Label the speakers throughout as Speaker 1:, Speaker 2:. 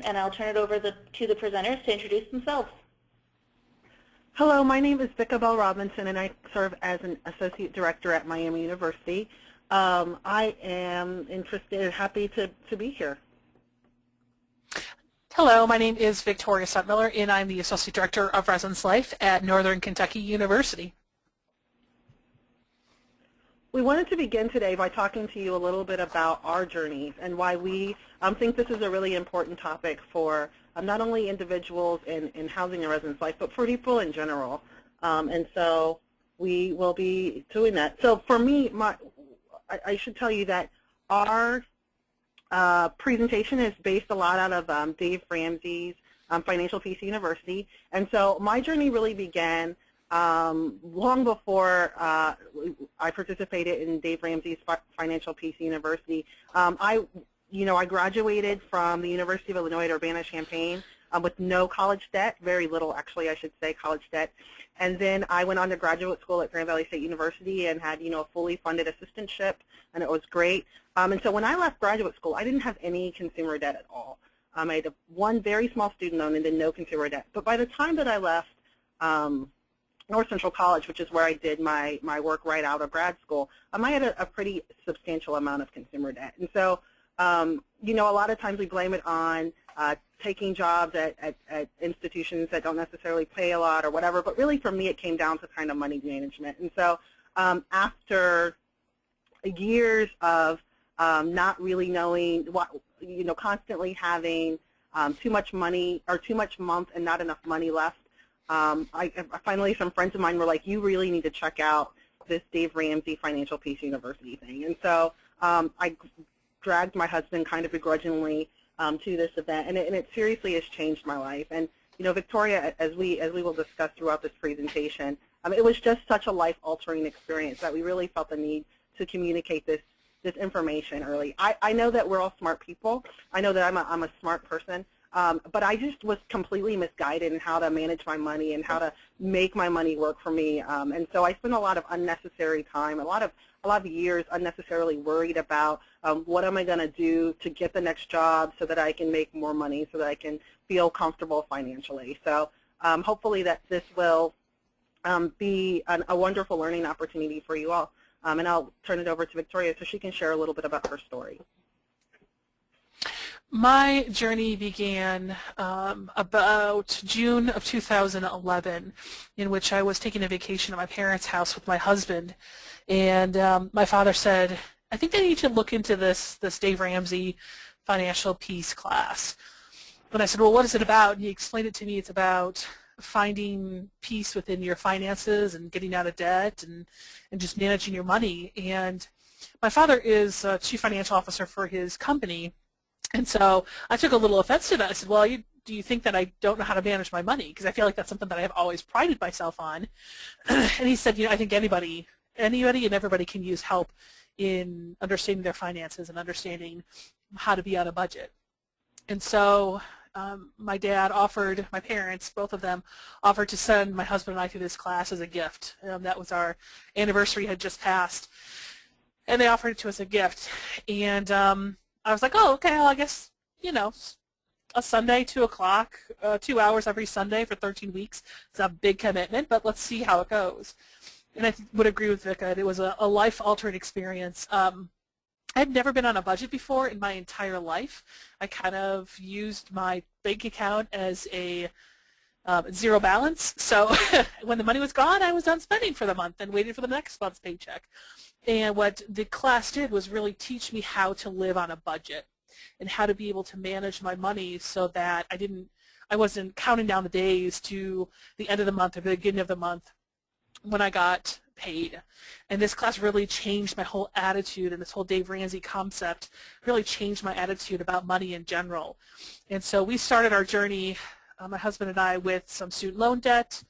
Speaker 1: and I'll turn it over to the presenters to introduce themselves.
Speaker 2: Hello, my name is Vicka Bell-Robinson, and I serve as an Associate Director at Miami University. I am interested and happy to be here.
Speaker 3: Hello, my name is Victoria Suttmiller, and I'm the Associate Director of Residence Life at Northern Kentucky University.
Speaker 2: We wanted to begin today by talking to you a little bit about our journeys and why we think this is a really important topic for not only individuals in housing and residence life, but for people in general. And so we will be doing that. So for me, I should tell you that our presentation is based a lot out of Dave Ramsey's Financial Peace University. And so my journey really began long before I participated in Dave Ramsey's Financial Peace University. I graduated from the University of Illinois at Urbana-Champaign with no college debt, very little actually, I should say, college debt. And then I went on to graduate school at Grand Valley State University and had, a fully funded assistantship, and it was great. And so when I left graduate school, I didn't have any consumer debt at all. I had one very small student loan and then no consumer debt. But by the time that I left North Central College, which is where I did my work right out of grad school, I had a pretty substantial amount of consumer debt. And so, a lot of times we blame it on taking jobs at institutions that don't necessarily pay a lot or whatever, but really for me it came down to kind of money management. And so after years of not really knowing what, constantly having too much money or too much month and not enough money left, finally some friends of mine were like, you really need to check out this Dave Ramsey Financial Peace University thing. And so I dragged my husband kind of begrudgingly to this event, and it seriously has changed my life. And Victoria, as we will discuss throughout this presentation, it was just such a life-altering experience that we really felt the need to communicate this information early. I know that we're all smart people. I know that I'm a smart person, but I just was completely misguided in how to manage my money and how to make my money work for me. And so I spent a lot of unnecessary time, a lot of years unnecessarily worried about what am I going to do to get the next job so that I can make more money, so that I can feel comfortable financially. So hopefully that this will be a wonderful learning opportunity for you all. And I'll turn it over to Victoria so she can share a little bit about her story.
Speaker 3: My journey began about June of 2011, in which I was taking a vacation at my parents' house with my husband. And my father said, I think I need to look into this Dave Ramsey Financial Peace class. And I said, well, what is it about? And he explained it to me. It's about finding peace within your finances and getting out of debt and just managing your money. And my father is Chief Financial Officer for his company. And so I took a little offense to that. I said, well, do you think that I don't know how to manage my money? Because I feel like that's something that I've always prided myself on. And he said, I think anybody and everybody can use help in understanding their finances and understanding how to be on a budget. And so my dad offered, my parents, both of them, offered to send my husband and I through this class as a gift. That was our anniversary had just passed. And they offered it to us as a gift. And I was like, oh, okay, well, I guess, a Sunday, 2 o'clock, 2 hours every Sunday for 13 weeks. It's a big commitment, but let's see how it goes. And I would agree with Vicka. It was a life-altering experience. I've never been on a budget before in my entire life. I kind of used my bank account as a zero balance. So when the money was gone, I was done spending for the month and waited for the next month's paycheck. And what the class did was really teach me how to live on a budget and how to be able to manage my money so that I wasn't counting down the days to the end of the month or the beginning of the month when I got paid. And this class really changed my whole attitude, and this whole Dave Ramsey concept really changed my attitude about money in general. And so we started our journey, my husband and I, with some student loan debt,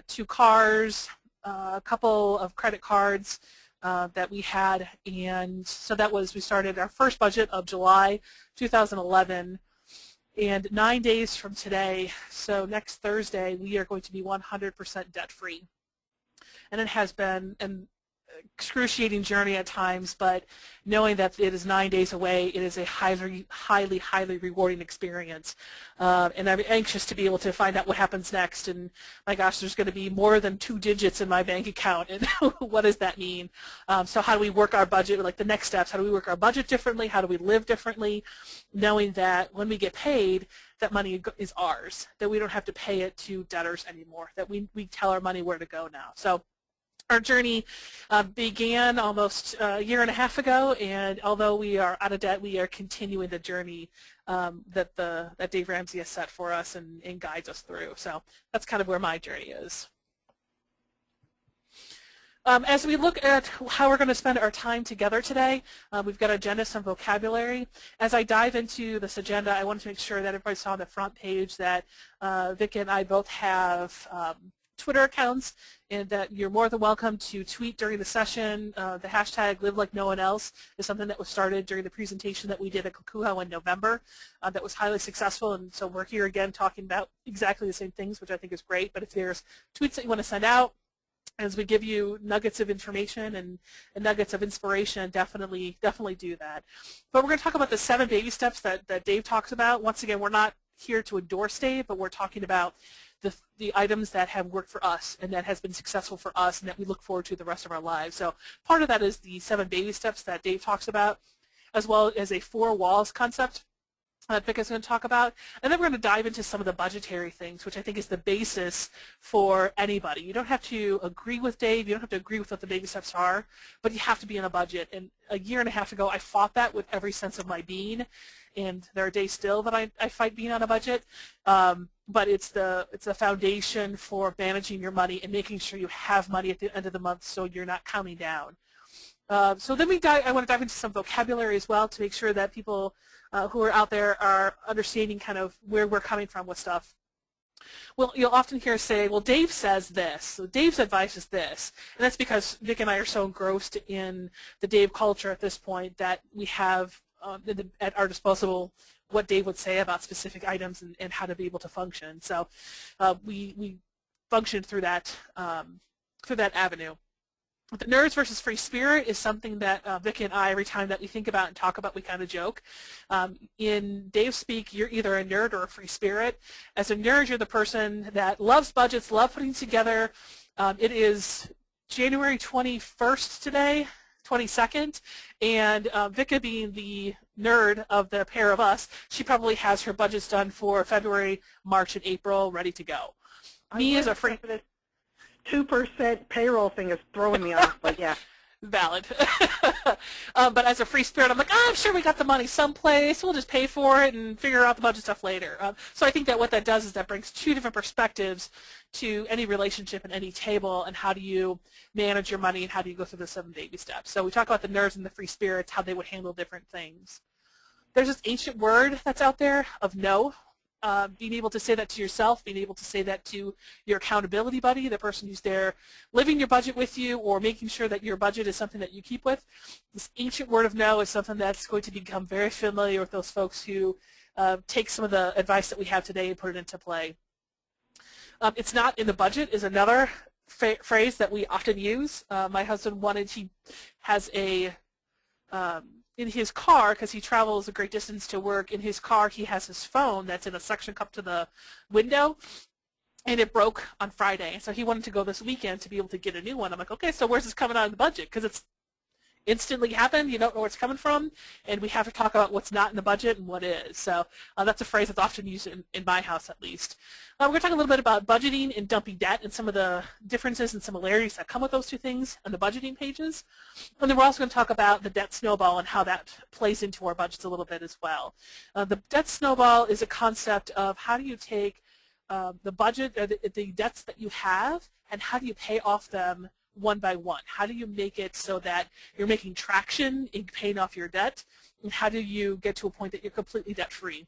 Speaker 3: 2 cars, a couple of credit cards that we had, and so we started our first budget of July 2011, and 9 days from today, so next Thursday, we are going to be 100% debt-free. And it has been excruciating journey at times, but knowing that it is 9 days away, it is a highly rewarding experience. And I'm anxious to be able to find out what happens next. And my gosh, there's going to be more than 2 digits in my bank account. And what does that mean? So how do we work our budget, like the next steps? How do we work our budget differently? How do we live differently? Knowing that when we get paid, that money is ours, that we don't have to pay it to debtors anymore, that we tell our money where to go now. So our journey began almost a year and a half ago, and although we are out of debt, we are continuing the journey that Dave Ramsey has set for us and guides us through. So that's kind of where my journey is. As we look at how we're going to spend our time together today, we've got agenda, some vocabulary. As I dive into this agenda, I wanted to make sure that everybody saw on the front page that Vicka and I both have Twitter accounts, and that you're more than welcome to tweet during the session. The hashtag Live Like No One Else is something that was started during the presentation that we did at GLACUHO in November that was highly successful, and so we're here again talking about exactly the same things, which I think is great. But if there's tweets that you want to send out as we give you nuggets of information and nuggets of inspiration, definitely do that. But we're going to talk about the 7 baby steps that Dave talks about. Once again, we're not here to endorse Dave, but we're talking about the items that have worked for us and that has been successful for us and that we look forward to the rest of our lives. So part of that is the 7 baby steps that Dave talks about, as well as a 4 walls concept that Vicka's going to talk about. And then we're going to dive into some of the budgetary things, which I think is the basis for anybody. You don't have to agree with Dave. You don't have to agree with what the baby steps are, but you have to be in a budget. And a year and a half ago, I fought that with every sense of my being. And there are days still that I fight being on a budget. But it's the foundation for managing your money and making sure you have money at the end of the month so you're not counting down. So then I want to dive into some vocabulary as well to make sure that people who are out there are understanding kind of where we're coming from with stuff. Well, you'll often hear us say, well, Dave says this. So Dave's advice is this. And that's because Vic and I are so engrossed in the Dave culture at this point that we have at our disposal what Dave would say about specific items and how to be able to function. So we function through that avenue. The nerds versus free spirit is something that Vicka and I, every time that we think about and talk about, we kind of joke. In Dave speak, you're either a nerd or a free spirit. As a nerd, you're the person that loves budgets, loves putting together. It is January 21st today, 22nd, and Vicka, being the nerd of the pair of us, she probably has her budgets done for February, March, and April ready to go. Me as a free...
Speaker 2: 2% payroll thing is throwing me off, but yeah.
Speaker 3: Valid. But as a free spirit, I'm like, I'm sure we got the money someplace. We'll just pay for it and figure out the budget stuff later. So I think that what that does is that brings 2 different perspectives to any relationship and any table, and how do you manage your money and how do you go through the 7 baby steps. So we talk about the nerds and the free spirits, how they would handle different things. There's this ancient word that's out there of no. Being able to say that to yourself, being able to say that to your accountability buddy, the person who's there living your budget with you or making sure that your budget is something that you keep with. This ancient word of no is something that's going to become very familiar with those folks who take some of the advice that we have today and put it into play. It's not in the budget is another phrase that we often use. My husband he has a... in his car, because he travels a great distance to work, in his car he has his phone that's in a suction cup to the window, and it broke on Friday. So he wanted to go this weekend to be able to get a new one. I'm like, okay, so where's this coming out of the budget? Because it's instantly happened, you don't know where it's coming from, and we have to talk about what's not in the budget and what is. So that's a phrase that's often used in my house, at least. We're going to talk a little bit about budgeting and dumping debt and some of the differences and similarities that come with those 2 things on the budgeting pages. And then we're also going to talk about the debt snowball and how that plays into our budgets a little bit as well. The debt snowball is a concept of how do you take the budget, the debts that you have, and how do you pay off them one by one? How do you make it so that you're making traction in paying off your debt? And how do you get to a point that you're completely debt-free?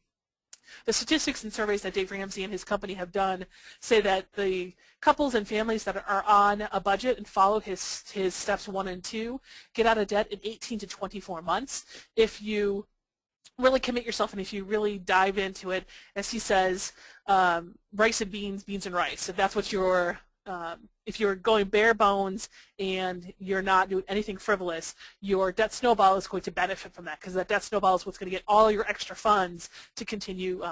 Speaker 3: The statistics and surveys that Dave Ramsey and his company have done say that the couples and families that are on a budget and follow his steps 1 and 2 get out of debt in 18 to 24 months. If you really commit yourself and if you really dive into it, as he says, rice and beans, beans and rice. If that's what your if you're going bare bones and you're not doing anything frivolous, your debt snowball is going to benefit from that, because that debt snowball is what's going to get all your extra funds to continue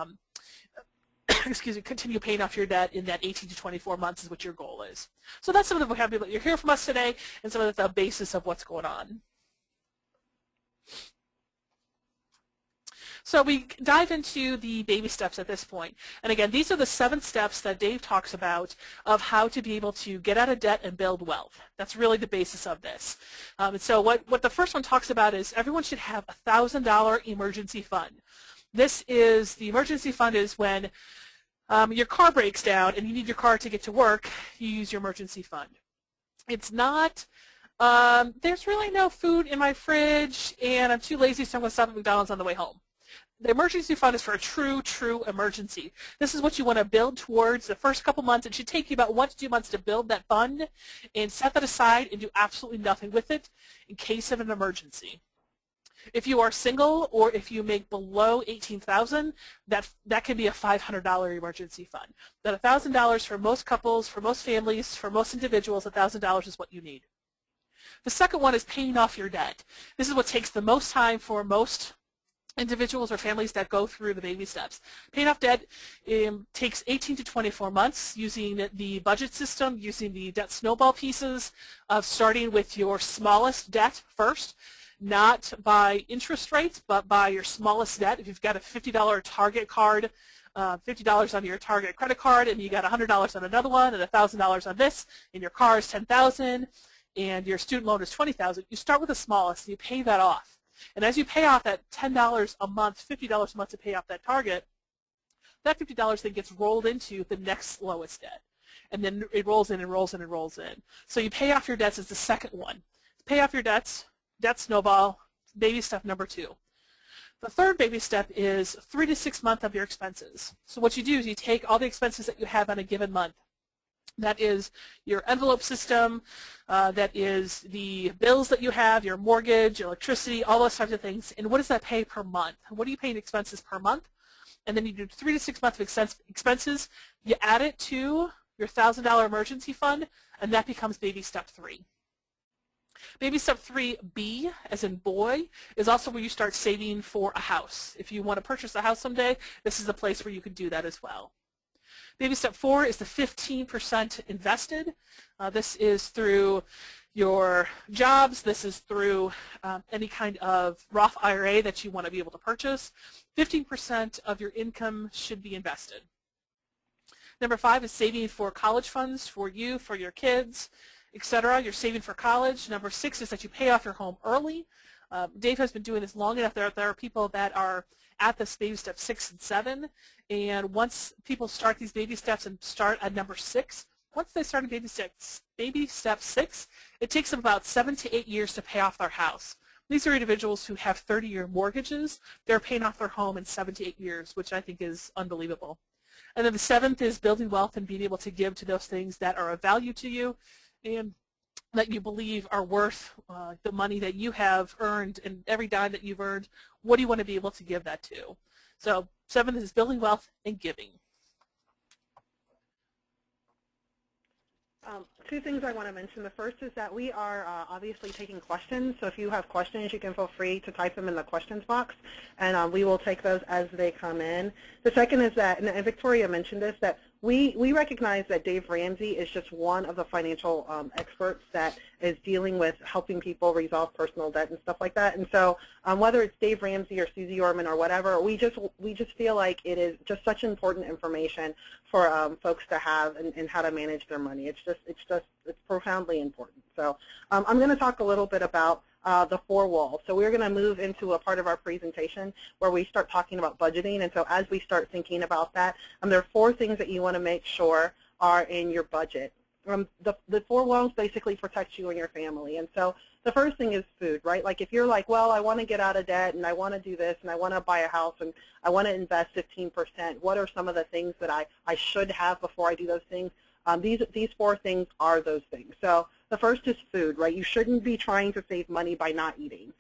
Speaker 3: continue paying off your debt in that 18 to 24 months is what your goal is. So that's some of the vocabulary that you're hearing from us today and some of the basis of what's going on. So we dive into the baby steps at this point. And again, these are the 7 steps that Dave talks about of how to be able to get out of debt and build wealth. That's really the basis of this. And so what the first one talks about is everyone should have a $1,000 emergency fund. This is, the emergency fund is when your car breaks down and you need your car to get to work, you use your emergency fund. It's not, there's really no food in my fridge and I'm too lazy, so I'm going to stop at McDonald's on the way home. The emergency fund is for a true emergency. This is what you want to build towards the first couple months. It should take you about 1 to 2 months to build that fund and set that aside and do absolutely nothing with it in case of an emergency. If you are single or if you make below $18,000, that can be a $500 emergency fund. That $1,000 for most couples, for most families, for most individuals, $1,000 is what you need. The second one is paying off your debt. This is what takes the most time for most individuals or families that go through the baby steps. Paying off debt takes 18 to 24 months using the budget system, using the debt snowball pieces of starting with your smallest debt first, not by interest rates, but by your smallest debt. If you've got a $50 Target card, $50 on your Target credit card, and you got $100 on another one, and $1,000 on this, and your car is $10,000, and your student loan is $20,000, you start with the smallest, and you pay that off. And as you pay off that $10 a month, $50 a month to pay off that target, that $50 then gets rolled into the next lowest debt. And then it rolls in and rolls in and rolls in. So you pay off your debts as the second one. Pay off your debts, debt snowball, baby step number 2. The third baby step is 3 to 6 months of your expenses. So what you do is you take all the expenses that you have on a given month. That is your envelope system, that is the bills that you have, your mortgage, electricity, all those types of things. And what does that pay per month? What are you paying expenses per month? And then you do 3 to 6 months of expenses. You add it to your $1,000 emergency fund, and that becomes baby step 3. Baby step 3B, as in boy, is also where you start saving for a house. If you want to purchase a house someday, this is the place where you can do that as well. Baby step 4 is the 15% invested. This is through your jobs. This is through any kind of Roth IRA that you want to be able to purchase. 15% of your income should be invested. Number 5 is saving for college funds for you, for your kids, etc. You're saving for college. Number 6 is that you pay off your home early. Dave has been doing this long enough. There are people that are at this baby step 6 and 7, and once people start these baby steps and start at number 6, once they start in baby step 6, it takes them about 7 to 8 years to pay off their house. These are individuals who have 30-year mortgages. They're paying off their home in 7 to 8 years, which I think is unbelievable. And then the 7th is building wealth and being able to give to those things that are of value to you and that you believe are worth the money that you have earned, and every dime that you've earned, what do you want to be able to give that to? So 7th is building wealth and giving.
Speaker 2: 2 things I want to mention. The first is that we are obviously taking questions, so if you have questions, you can feel free to type them in the questions box, and we will take those as they come in. The second is that, and Victoria mentioned this, that we recognize that Dave Ramsey is just one of the financial experts that is dealing with helping people resolve personal debt and stuff like that. And so whether it's Dave Ramsey or Susie Orman or whatever, we just feel like it is just such important information for folks to have and how to manage their money. It's profoundly important. So I'm going to talk a little bit about the 4 walls. So we're going to move into a part of our presentation where we start talking about budgeting. And so as we start thinking about that, there are 4 things that you want to make sure are in your budget. The 4 walls basically protect you and your family. And so the first thing is food, right? Like if you're like, well, I want to get out of debt and I want to do this and I want to buy a house and I want to invest 15%, what are some of the things that I should have before I do those things? These 4 things are those things. So the first is food, right? You shouldn't be trying to save money by not eating.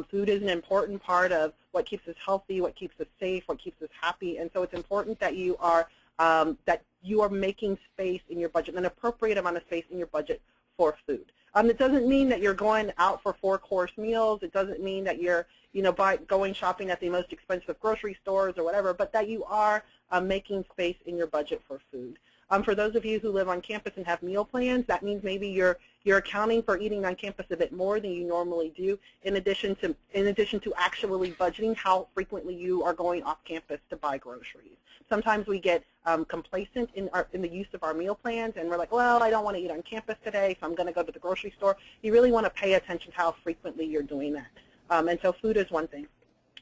Speaker 2: Food is an important part of what keeps us healthy, what keeps us safe, what keeps us happy, and so it's important that you are that you are making space in your budget, an appropriate amount of space in your budget for food. It doesn't mean that you're going out for 4-course meals. It doesn't mean that you're, going shopping at the most expensive grocery stores or whatever, but that you are making space in your budget for food. For those of you who live on campus and have meal plans, that means maybe you're accounting for eating on campus a bit more than you normally do, in addition to actually budgeting how frequently you are going off campus to buy groceries. Sometimes we get complacent in the use of our meal plans, and we're like, well, I don't want to eat on campus today, so I'm going to go to the grocery store. You really want to pay attention to how frequently you're doing that. And so food is one thing.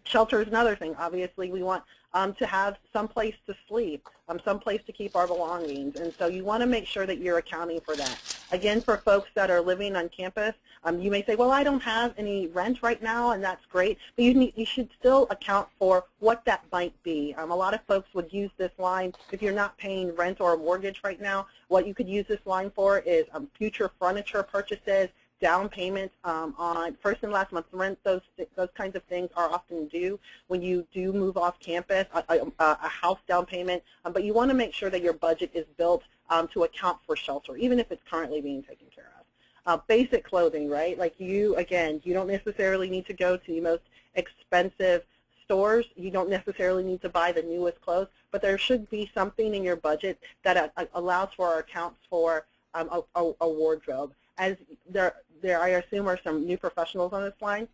Speaker 2: Shelter is another thing. Obviously, we want to have some place to sleep, some place to keep our belongings, and so you want to make sure that you're accounting for that. Again, for folks that are living on campus, you may say, well, I don't have any rent right now, and that's great, but you should still account for what that might be. A lot of folks would use this line, if you're not paying rent or a mortgage right now, what you could use this line for is future furniture purchases, down payments on first and last month's rent. Those kinds of things are often due when you do move off campus, a house down payment, but you want to make sure that your budget is built to account for shelter, even if it's currently being taken care of. Basic clothing, right? Like you don't necessarily need to go to the most expensive stores. You don't necessarily need to buy the newest clothes, but there should be something in your budget that allows for or accounts for a wardrobe. As there I assume are some new professionals on this line,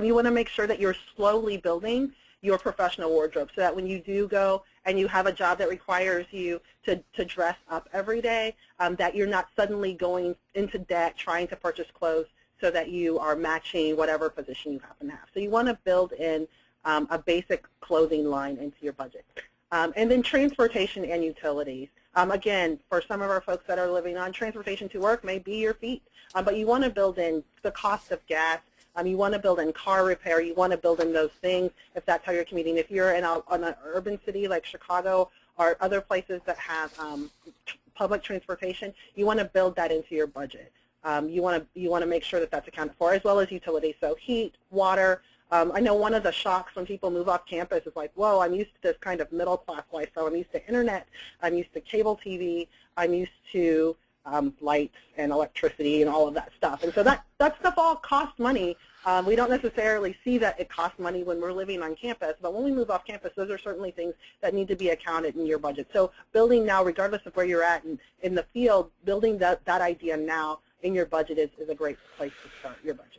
Speaker 2: you want to make sure that you're slowly building your professional wardrobe so that when you do go and you have a job that requires you to dress up every day, that you're not suddenly going into debt trying to purchase clothes so that you are matching whatever position you happen to have. So you want to build in a basic clothing line into your budget. And then transportation and utilities. Again, for some of our folks that are living on, transportation to work may be your feet, but you want to build in the cost of gas. You want to build in car repair. You want to build in those things if that's how you're commuting. If you're in an urban city like Chicago or other places that have public transportation, you want to build that into your budget. You want to make sure that that's accounted for, as well as utilities. So heat, water. I know one of the shocks when people move off campus is like, whoa, I'm used to this kind of middle-class lifestyle. I'm used to internet. I'm used to cable TV. I'm used to lights and electricity and all of that stuff. And so that stuff all costs money. We don't necessarily see that it costs money when we're living on campus, but when we move off campus, those are certainly things that need to be accounted in your budget. So building now, regardless of where you're at in the field, building that idea now in your budget is a great place to start your budget.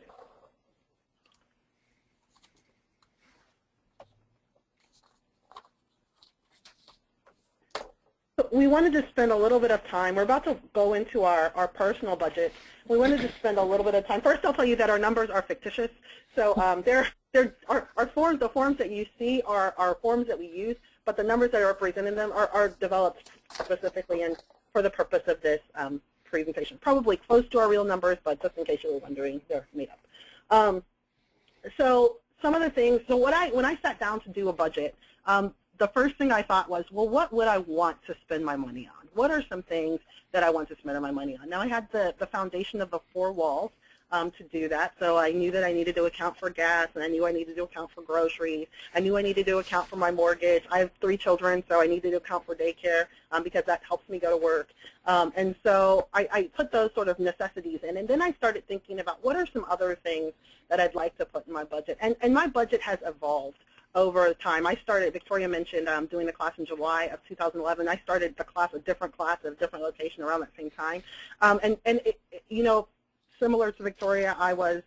Speaker 2: We wanted to spend a little bit of time. We're about to go into our personal budget. We wanted to spend a little bit of time. First, I'll tell you that our numbers are fictitious. So our forms, the forms that you see are forms that we use, but the numbers that are represented in them are developed specifically and for the purpose of this presentation. Probably close to our real numbers, but just in case you were wondering, they're made up. So some of the things. So when I sat down to do a budget, the first thing I thought was, well, what would I want to spend my money on? What are some things that I want to spend my money on? Now, I had the foundation of the 4 walls to do that, so I knew that I needed to account for gas, and I knew I needed to account for groceries. I knew I needed to account for my mortgage. I have 3 children, so I needed to account for daycare because that helps me go to work. And so I put those sort of necessities in, and then I started thinking about what are some other things that I'd like to put in my budget. And my budget has evolved over time. I started, Victoria mentioned doing the class in July of 2011. I started a different class at a different location around that same time. And it, similar to Victoria, I was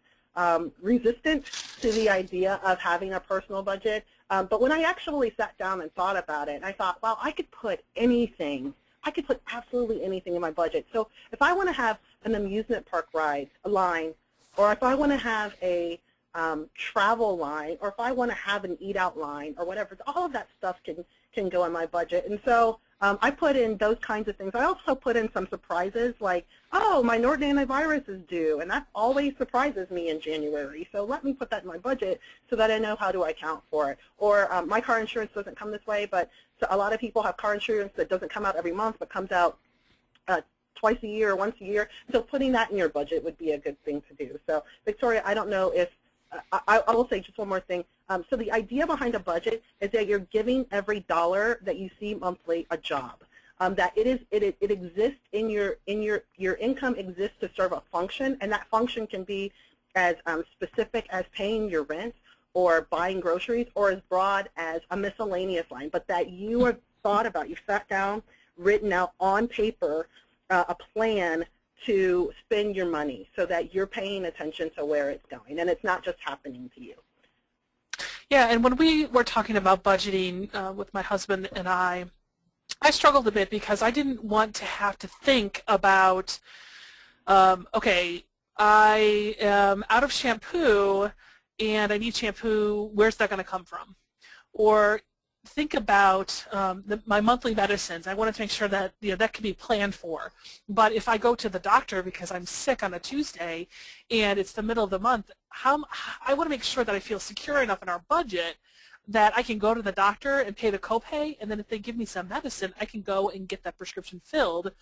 Speaker 2: resistant to the idea of having a personal budget. But when I actually sat down and thought about it, I thought, well, I could put anything. I could put absolutely anything in my budget. So if I want to have an amusement park ride, a line, or if I want to have a travel line, or if I want to have an eat-out line, or whatever, all of that stuff can go in my budget. And so I put in those kinds of things. I also put in some surprises, like, oh, my Norton antivirus is due, and that always surprises me in January. So let me put that in my budget so that I know how to account for it. Or my car insurance doesn't come this way, but so a lot of people have car insurance that doesn't come out every month, but comes out twice a year or once a year. So putting that in your budget would be a good thing to do. So Victoria, I don't know if I will say just one more thing. So the idea behind a budget is that you're giving every dollar that you see monthly a job. that it exists in your income exists to serve a function, and that function can be as specific as paying your rent or buying groceries, or as broad as a miscellaneous line, but that you have thought about, you've sat down, written out on paper a plan to spend your money so that you're paying attention to where it's going and it's not just happening to you.
Speaker 3: Yeah, and when we were talking about budgeting with my husband and I struggled a bit because I didn't want to have to think about, okay, I am out of shampoo and I need shampoo, where's that going to come from? Or think about my monthly medicines. I wanted to make sure that that can be planned for. But if I go to the doctor because I'm sick on a Tuesday and it's the middle of the month, I want to make sure that I feel secure enough in our budget that I can go to the doctor and pay the copay, and then if they give me some medicine, I can go and get that prescription filled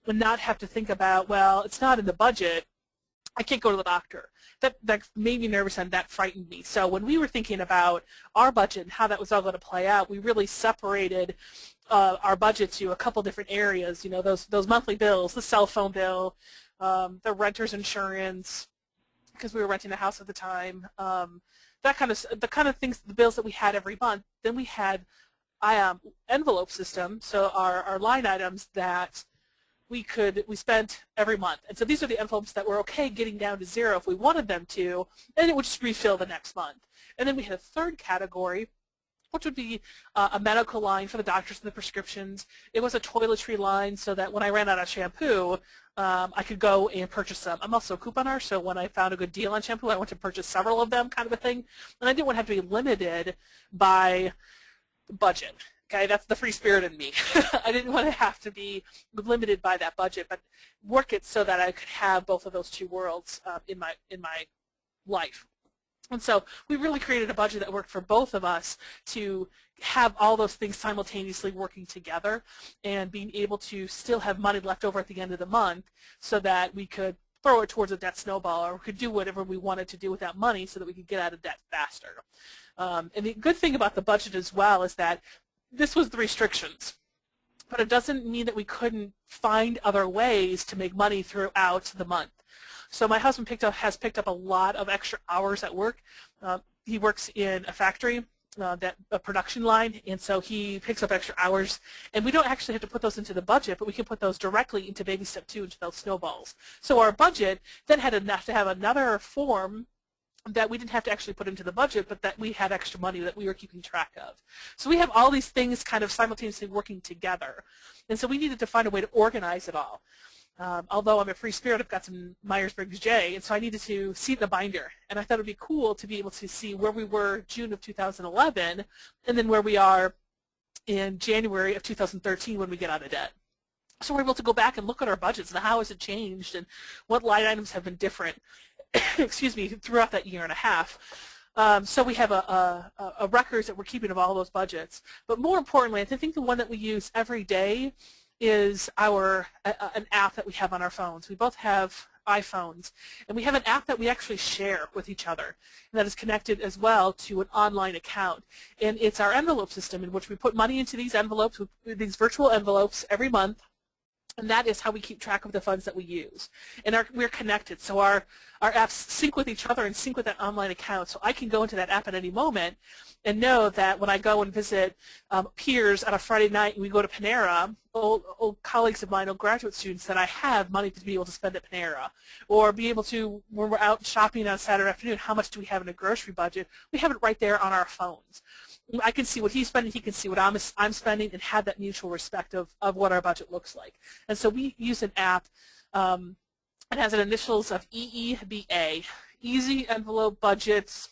Speaker 3: and not have to think about, well, it's not in the budget, I can't go to the doctor. That made me nervous and that frightened me. So when we were thinking about our budget and how that was all going to play out, we really separated our budget to a couple different areas. You know, those monthly bills, the cell phone bill, the renter's insurance, because we were renting a house at the time, the kind of things, the bills that we had every month. Then we had envelope system, so our line items that we spent every month. And so these are the envelopes that were okay getting down to zero if we wanted them to, and it would just refill the next month. And then we had a third category, which would be a medical line for the doctors and the prescriptions. It was a toiletry line so that when I ran out of shampoo, I could go and purchase some. I'm also a couponer, so when I found a good deal on shampoo, I went to purchase several of them, kind of a thing. And I didn't want to have to be limited by budget. Okay, that's the free spirit in me. I didn't want to have to be limited by that budget, but work it so that I could have both of those two worlds in my life. And so we really created a budget that worked for both of us to have all those things simultaneously working together and being able to still have money left over at the end of the month so that we could throw it towards a debt snowball, or we could do whatever we wanted to do with that money so that we could get out of debt faster. And the good thing about the budget as well is that this was the restrictions, but it doesn't mean that we couldn't find other ways to make money throughout the month. So my husband has picked up a lot of extra hours at work. He works in a factory, a production line, and so he picks up extra hours, and we don't actually have to put those into the budget, but we can put those directly into baby step 2, into those snowballs. So our budget then had enough to have another form that we didn't have to actually put into the budget, but that we had extra money that we were keeping track of. So we have all these things kind of simultaneously working together. And so we needed to find a way to organize it all. Although I'm a free spirit, I've got some Myers-Briggs J, and so I needed to see it in the binder. And I thought it would be cool to be able to see where we were June of 2011 and then where we are in January of 2013 when we get out of debt. So we're able to go back and look at our budgets and how has it changed and what line items have been different excuse me, throughout that year and a half. So we have a records that we're keeping of all those budgets. But more importantly, I think the one that we use every day is an app that we have on our phones. We both have iPhones, and we have an app that we actually share with each other, and that is connected as well to an online account. And it's our envelope system in which we put money into these envelopes, these virtual envelopes every month. And that is how we keep track of the funds that we use. And we're connected, so our apps sync with each other and sync with that online account. So I can go into that app at any moment and know that when I go and visit peers on a Friday night and we go to Panera, old colleagues of mine, old graduate students, that I have money to be able to spend at Panera. Or be able to, when we're out shopping on Saturday afternoon, how much do we have in a grocery budget? We have it right there on our phones. I can see what he's spending, he can see what I'm spending, and have that mutual respect of what our budget looks like. And so we use an app, it has an initials of EEBA, Easy Envelope Budgets,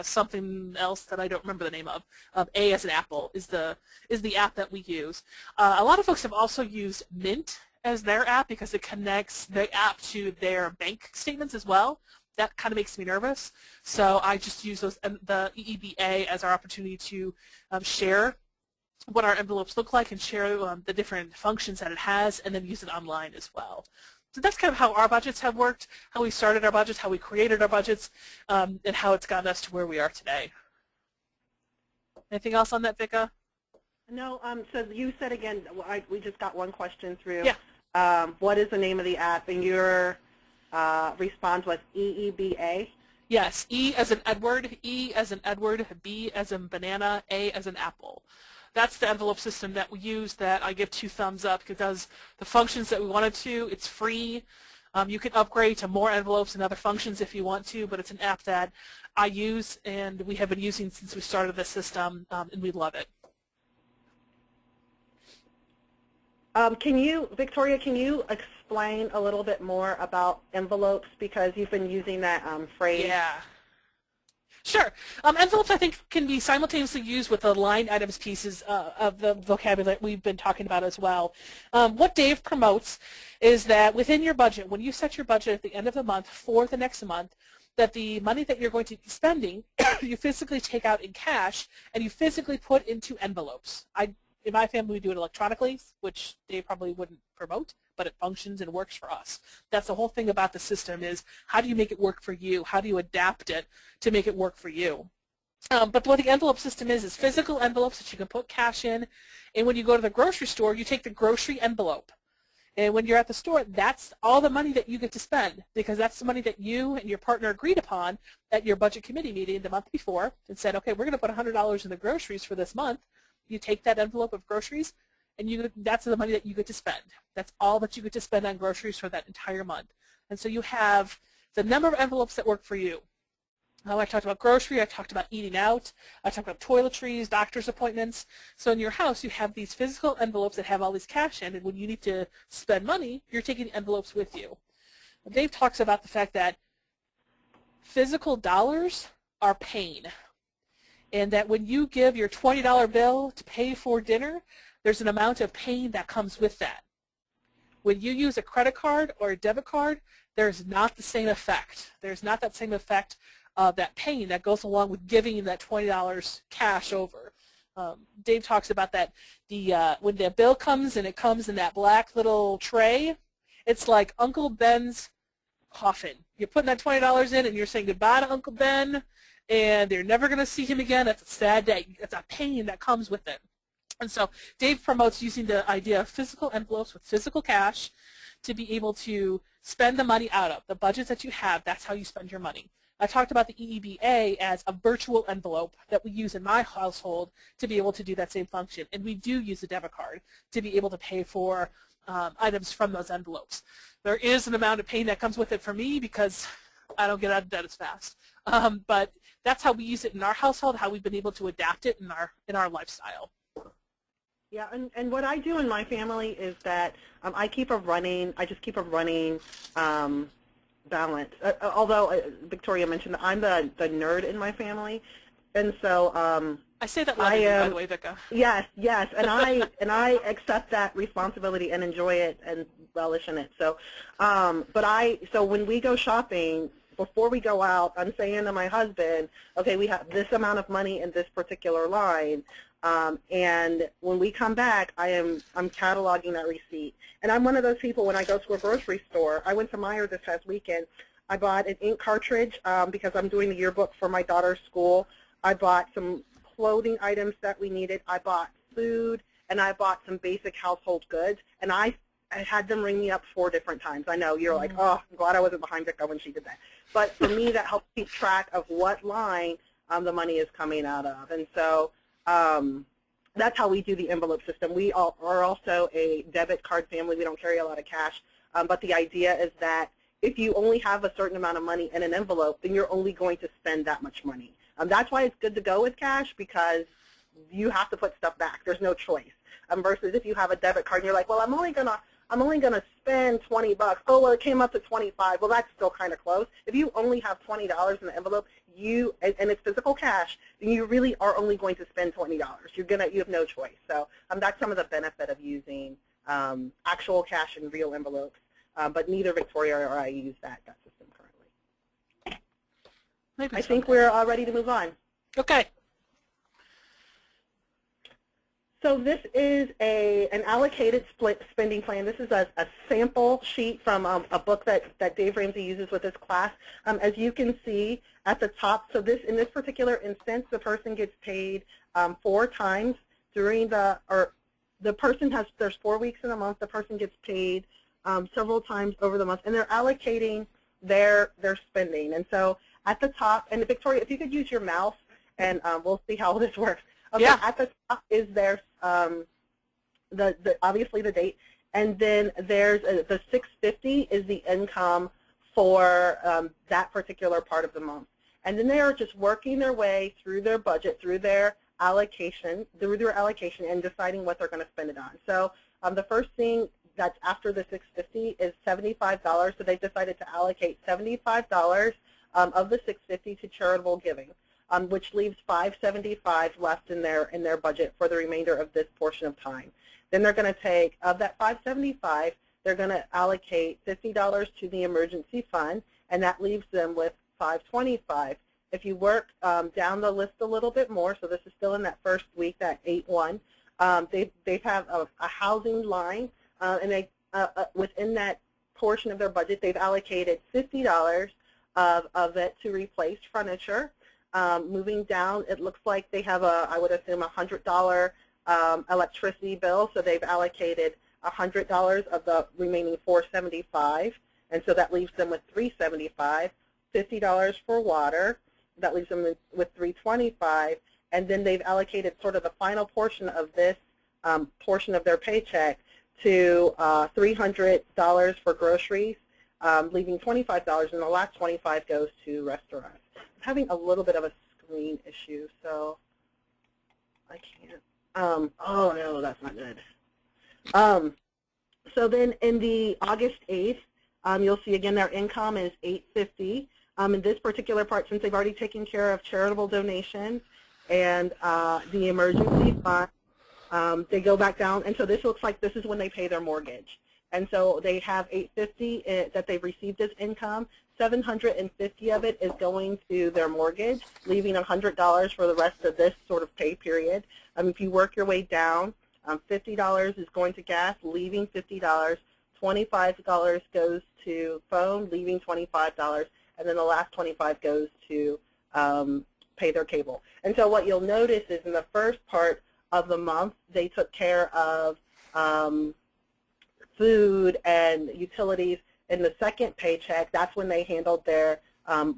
Speaker 3: something else that I don't remember the name of. A as an apple is the app that we use. A lot of folks have also used Mint as their app because it connects the app to their bank statements as well. That kind of makes me nervous, so I just use the EEBA as our opportunity to share what our envelopes look like and share the different functions that it has, and then use it online as well. So that's kind of how our budgets have worked, how we started our budgets, how we created our budgets, and how it's gotten us to where we are today. Anything else on that, Vicka?
Speaker 2: No, so you said again, we just got one question through.
Speaker 3: Yeah.
Speaker 2: What is the name of the app? And your response was EEBA?
Speaker 3: Yes, E as in Edward, E as in Edward, B as in banana, A as in apple. That's the envelope system that we use that I give 2 thumbs up. It does the functions that we wanted to. It's free. You can upgrade to more envelopes and other functions if you want to, but it's an app that I use and we have been using since we started the system, and we love it.
Speaker 2: Victoria, can you explain a little bit more about envelopes, because you've been using that phrase?
Speaker 3: Yeah. Sure. Envelopes, I think, can be simultaneously used with the line items pieces of the vocabulary that we've been talking about as well. What Dave promotes is that within your budget, when you set your budget at the end of the month for the next month, that the money that you're going to be spending, you physically take out in cash and you physically put into envelopes. In my family, we do it electronically, which Dave probably wouldn't promote, but it functions and works for us. That's the whole thing about the system is how do you make it work for you? How do you adapt it to make it work for you? But what the envelope system is physical envelopes that you can put cash in, and when you go to the grocery store, you take the grocery envelope. And when you're at the store, that's all the money that you get to spend, because that's the money that you and your partner agreed upon at your budget committee meeting the month before and said, okay, we're going to put $100 in the groceries for this month. You take that envelope of groceries, and that's the money that you get to spend. That's all that you get to spend on groceries for that entire month. And so you have the number of envelopes that work for you. I talked about grocery, I talked about eating out, I talked about toiletries, doctor's appointments. So in your house, you have these physical envelopes that have all these cash in, and when you need to spend money, you're taking envelopes with you. Dave talks about the fact that physical dollars are pain, and that when you give your $20 bill to pay for dinner, there's an amount of pain that comes with that. When you use a credit card or a debit card, there's not the same effect. There's not that same effect of that pain that goes along with giving that $20 cash over. Dave talks about that when the bill comes and it comes in that black little tray, it's like Uncle Ben's coffin. You're putting that $20 in and you're saying goodbye to Uncle Ben, and they're never going to see him again. That's a sad day. It's a pain that comes with it. And so Dave promotes using the idea of physical envelopes with physical cash to be able to spend the money out of. The budgets that you have, that's how you spend your money. I talked about the EEBA as a virtual envelope that we use in my household to be able to do that same function. And we do use a debit card to be able to pay for items from those envelopes. There is an amount of pain that comes with it for me because I don't get out of debt as fast. But that's how we use it in our household, how we've been able to adapt it in our lifestyle.
Speaker 2: Yeah, and what I do in my family is that I just keep a running balance. Although Victoria mentioned that I'm the nerd in my family, and so
Speaker 3: I say that lovingly, by the way, Vicka.
Speaker 2: Yes, and I accept that responsibility and enjoy it and relish in it. So, so when we go shopping, before we go out, I'm saying to my husband, okay, we have this amount of money in this particular line. And when we come back, I'm cataloging that receipt. And I'm one of those people, when I go to a grocery store, I went to Meijer this past weekend. I bought an ink cartridge because I'm doing the yearbook for my daughter's school. I bought some clothing items that we needed. I bought food, and I bought some basic household goods. And I had them ring me up 4 different times. I know you're like, oh, I'm glad I wasn't behind Vicka when she did that. But for me, that helps keep track of what line the money is coming out of. And so that's how we do the envelope system. We are also a debit card family. We don't carry a lot of cash. But the idea is that if you only have a certain amount of money in an envelope, then you're only going to spend that much money. That's why it's good to go with cash, because you have to put stuff back. There's no choice. Versus if you have a debit card and you're like, well, I'm only gonna spend $20. Oh, well, it came up to 25. Well, that's still kind of close. If you only have $20 in the envelope, and it's physical cash, then you really are only going to spend $20. You have no choice. So that's some of the benefit of using actual cash and real envelopes. But neither Victoria or I use that system currently.
Speaker 3: Maybe
Speaker 2: I think we're ready to move on.
Speaker 3: Okay.
Speaker 2: So this is an allocated spending plan. This is a sample sheet from a book that Dave Ramsey uses with his class. As you can see at the top, so in this particular instance, the person gets paid 4 times during the person has, there's 4 weeks in a month, the person gets paid several times over the month, and they're allocating their spending. And so at the top, and Victoria, if you could use your mouse, and we'll see how this works. Okay, yeah. At the top is their obviously the date, and then there's the 650 is the income for that particular part of the month. And then they are just working their way through their budget, through their allocation, and deciding what they're going to spend it on. So the first thing that's after the 650 is $75. So they decided to allocate $75 of the 650 to charitable giving, which leaves $575 left in their budget for the remainder of this portion of time. Then they're going to take, of that $575, they're going to allocate $50 to the emergency fund, and that leaves them with $525. If you work down the list a little bit more, so this is still in that first week, that 8-1, they have a housing line, and they within that portion of their budget, they've allocated $50 of it to replace furniture. Moving down, it looks like they have I would assume a $100 electricity bill, so they've allocated $100 of the remaining $475, and so that leaves them with $375. $50 for water, that leaves them with $325, and then they've allocated sort of the final portion of this portion of their paycheck to $300 for groceries, leaving $25, and the last $25 goes to restaurants. I'm having a little bit of a screen issue, so I can't. Oh no, that's not good. So then in the August 8th, you'll see again their income is $850. In this particular part, since they've already taken care of charitable donations and the emergency fund, they go back down, and so this looks like this is when they pay their mortgage. And so they have $850 that they've received as income. $750 of it is going to their mortgage, leaving $100 for the rest of this sort of pay period. If you work your way down, $50 is going to gas, leaving $50. $25 goes to phone, leaving $25. And then the last $25 goes to pay their cable. And so what you'll notice is in the first part of the month, they took care of food and utilities. In the second paycheck, that's when they handled their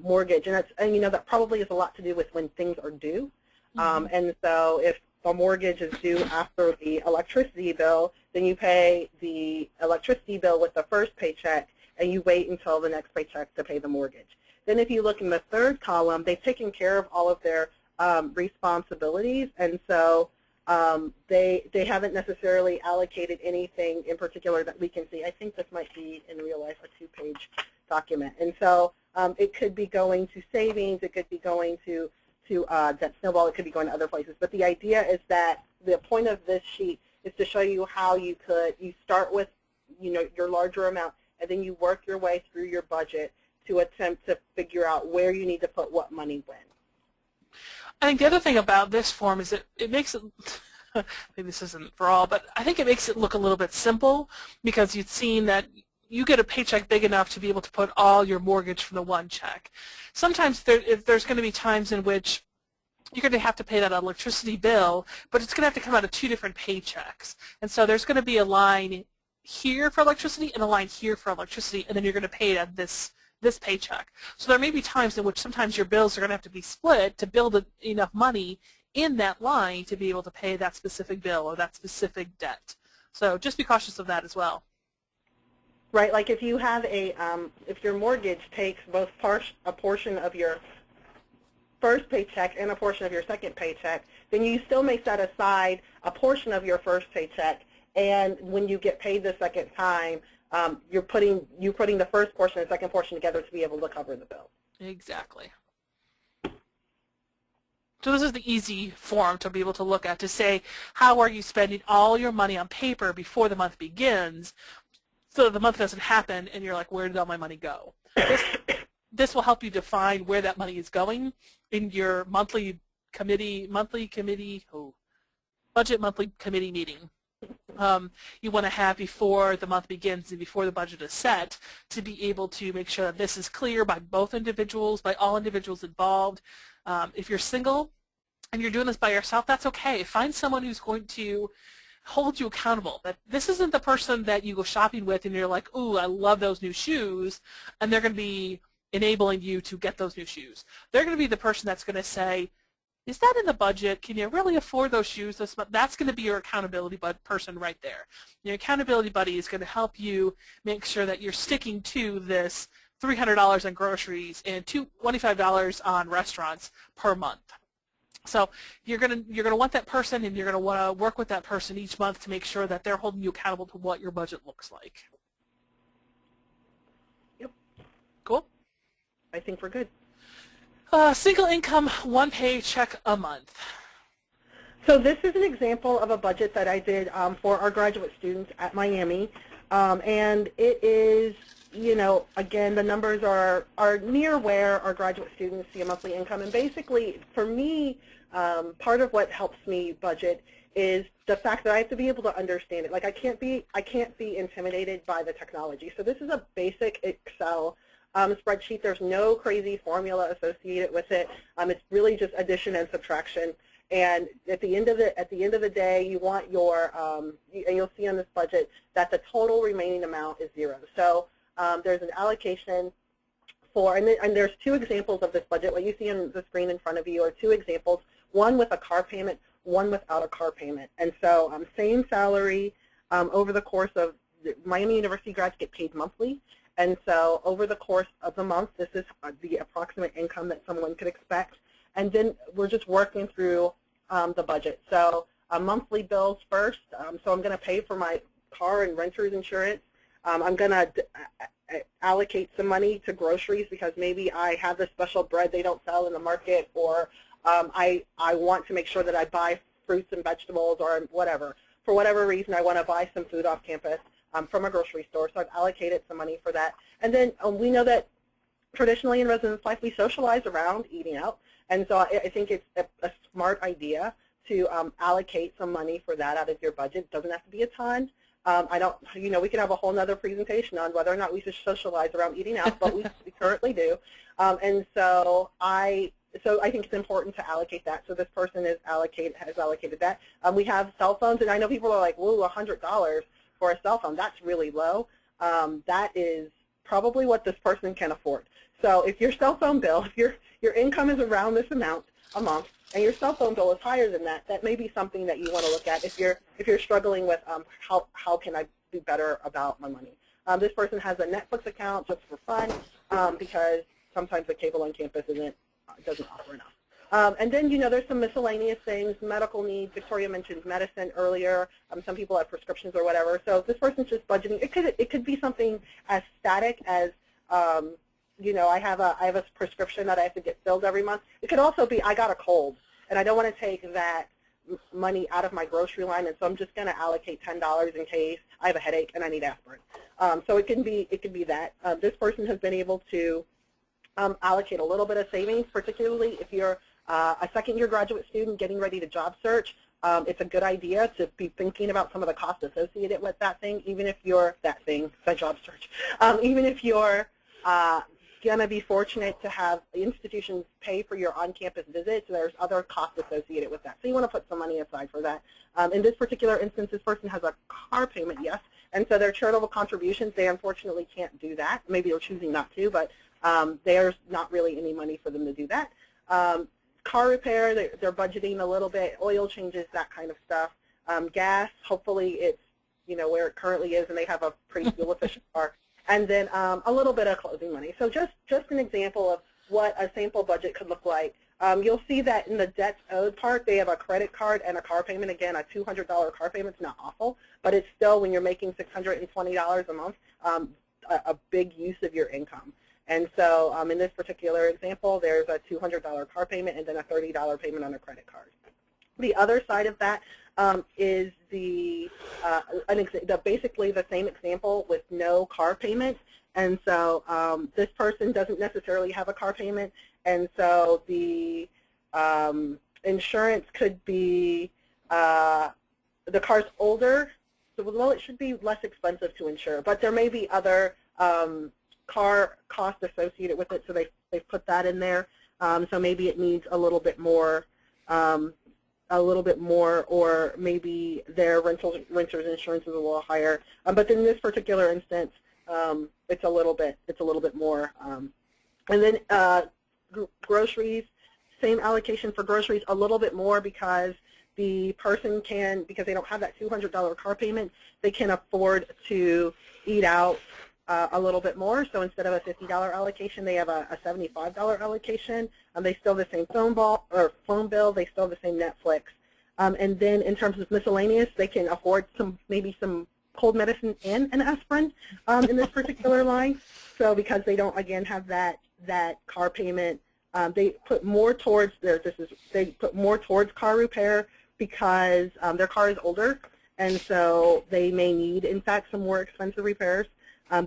Speaker 2: mortgage. And you know, that probably has a lot to do with when things are due. And so if the mortgage is due after the electricity bill, then you pay the electricity bill with the first paycheck, and you wait until the next paycheck to pay the mortgage. Then if you look in the third column, they've taken care of all of their responsibilities, and so they haven't necessarily allocated anything in particular that we can see. I think this might be, in real life, a 2-page document. And so it could be going to savings, it could be going to that Snowball, it could be going to other places. But the idea is that the point of this sheet is to show you how you start with, you know, your larger amount, and then you work your way through your budget to attempt to figure out where you need to put what money when.
Speaker 3: I think the other thing about this form is that it makes it, maybe this isn't for all, but I think it makes it look a little bit simple, because you've seen that you get a paycheck big enough to be able to put all your mortgage from the one check. Sometimes there's going to be times in which you're going to have to pay that electricity bill, but it's going to have to come out of 2 different paychecks. And so there's going to be a line here for electricity and a line here for electricity, and then you're going to pay it at this paycheck. So there may be times in which sometimes your bills are going to have to be split to build enough money in that line to be able to pay that specific bill or that specific debt. So just be cautious of that as well.
Speaker 2: Right, like if you have if your mortgage takes both a portion of your first paycheck and a portion of your second paycheck, then you still may set aside a portion of your first paycheck, and when you get paid the second time, you're putting the first portion and the second portion together to be able to cover the bill.
Speaker 3: Exactly. So this is the easy form to be able to look at to say, how are you spending all your money on paper before the month begins, so that the month doesn't happen and you're like, where did all my money go? This will help you define where that money is going in your budget monthly committee meeting. You want to have before the month begins and before the budget is set, to be able to make sure that this is clear by both individuals, by all individuals involved. If you're single, and you're doing this by yourself, that's okay. Find someone who's going to hold you accountable. That this isn't the person that you go shopping with and you're like, ooh, I love those new shoes, and they're going to be enabling you to get those new shoes. They're going to be the person that's going to say, is that in the budget? Can you really afford those shoes this month? That's going to be your accountability person right there. Your accountability buddy is going to help you make sure that you're sticking to this $300 on groceries and $25 on restaurants per month. So you're gonna want that person, and you're gonna want to work with that person each month to make sure that they're holding you accountable to what your budget looks like.
Speaker 2: Yep.
Speaker 3: Cool.
Speaker 2: I think we're good.
Speaker 3: Single income, one paycheck a month.
Speaker 2: So this is an example of a budget that I did for our graduate students at Miami, and it is, you know, again, the numbers are near where our graduate students see a monthly income. And basically, for me, part of what helps me budget is the fact that I have to be able to understand it. Like I can't be intimidated by the technology. So this is a basic Excel spreadsheet. There's no crazy formula associated with it. It's really just addition and subtraction. And at the end of the day, you want your and you'll see on this budget that the total remaining amount is 0. So there's an allocation for, and there's 2 examples of this budget. What you see on the screen in front of you are 2 examples, one with a car payment, one without a car payment. And so same salary over the course of, Miami University grads get paid monthly. And so over the course of the month, this is the approximate income that someone could expect. And then we're just working through the budget. So monthly bills first. So I'm going to pay for my car and renter's insurance. I'm going to allocate some money to groceries because maybe I have this special bread they don't sell in the market, or I want to make sure that I buy fruits and vegetables or whatever. For whatever reason, I want to buy some food off campus from a grocery store, so I've allocated some money for that. And then we know that traditionally in residence life we socialize around eating out, and so I think it's a smart idea to allocate some money for that out of your budget. It doesn't have to be a ton. I don't, you know, we could have a whole nother presentation on whether or not we should socialize around eating out, but we currently do. And so I think it's important to allocate that. So this person has allocated that. We have cell phones, and I know people are like, whoa, $100 for a cell phone. That's really low. That is probably what this person can afford. So if your cell phone bill, if your income is around this amount a month, and your cell phone bill is higher than that, that may be something that you want to look at if you're struggling with how can I do better about my money. This person has a Netflix account just for fun because sometimes the cable on campus doesn't offer enough. And then, you know, there's some miscellaneous things, medical needs. Victoria mentioned medicine earlier. Some people have prescriptions or whatever. So this person's just budgeting. It could be something as static as you know, I have a prescription that I have to get filled every month. It could also be I got a cold, and I don't want to take that money out of my grocery line, and so I'm just going to allocate $10 in case I have a headache and I need aspirin. So it can be that. This person has been able to allocate a little bit of savings, particularly if you're a second-year graduate student getting ready to job search. It's a good idea to be thinking about some of the costs associated with that thing, even if you're the job search. Even if you're going to be fortunate to have institutions pay for your on-campus visits, there's other costs associated with that. So you want to put some money aside for that. In this particular instance, this person has a car payment, yes, and so their charitable contributions, they unfortunately can't do that. Maybe they're choosing not to, but there's not really any money for them to do that. Car repair, they're budgeting a little bit, oil changes, that kind of stuff. Gas, hopefully it's, you know, where it currently is, and they have a pretty fuel-efficient car. And then a little bit of closing money. So just an example of what a sample budget could look like. You'll see that in the debts owed part, they have a credit card and a car payment. Again, a $200 car payment's not awful, but it's still, when you're making $620 a month, a big use of your income. And so in this particular example, there's a $200 car payment and then a $30 payment on a credit card. The other side of that is basically the same example with no car payment. And so this person doesn't necessarily have a car payment, and so the insurance could be, the car's older, so well, it should be less expensive to insure, but there may be other car costs associated with it, so they've put that in there. So maybe it needs a little bit more a little bit more, or maybe their renter's insurance is a little higher. But in this particular instance, it's a little bit more. And then groceries, same allocation for groceries, a little bit more because the person can, because they don't have that $200 car payment, they can afford to eat out a little bit more. So instead of a $50 allocation, they have a $75 allocation. They still have the same phone bill. They still have the same Netflix. And then in terms of miscellaneous, they can afford maybe some cold medicine and an aspirin in this particular line. So because they don't, again, have that car payment, they put more towards car repair because their car is older, and so they may need, in fact, some more expensive repairs.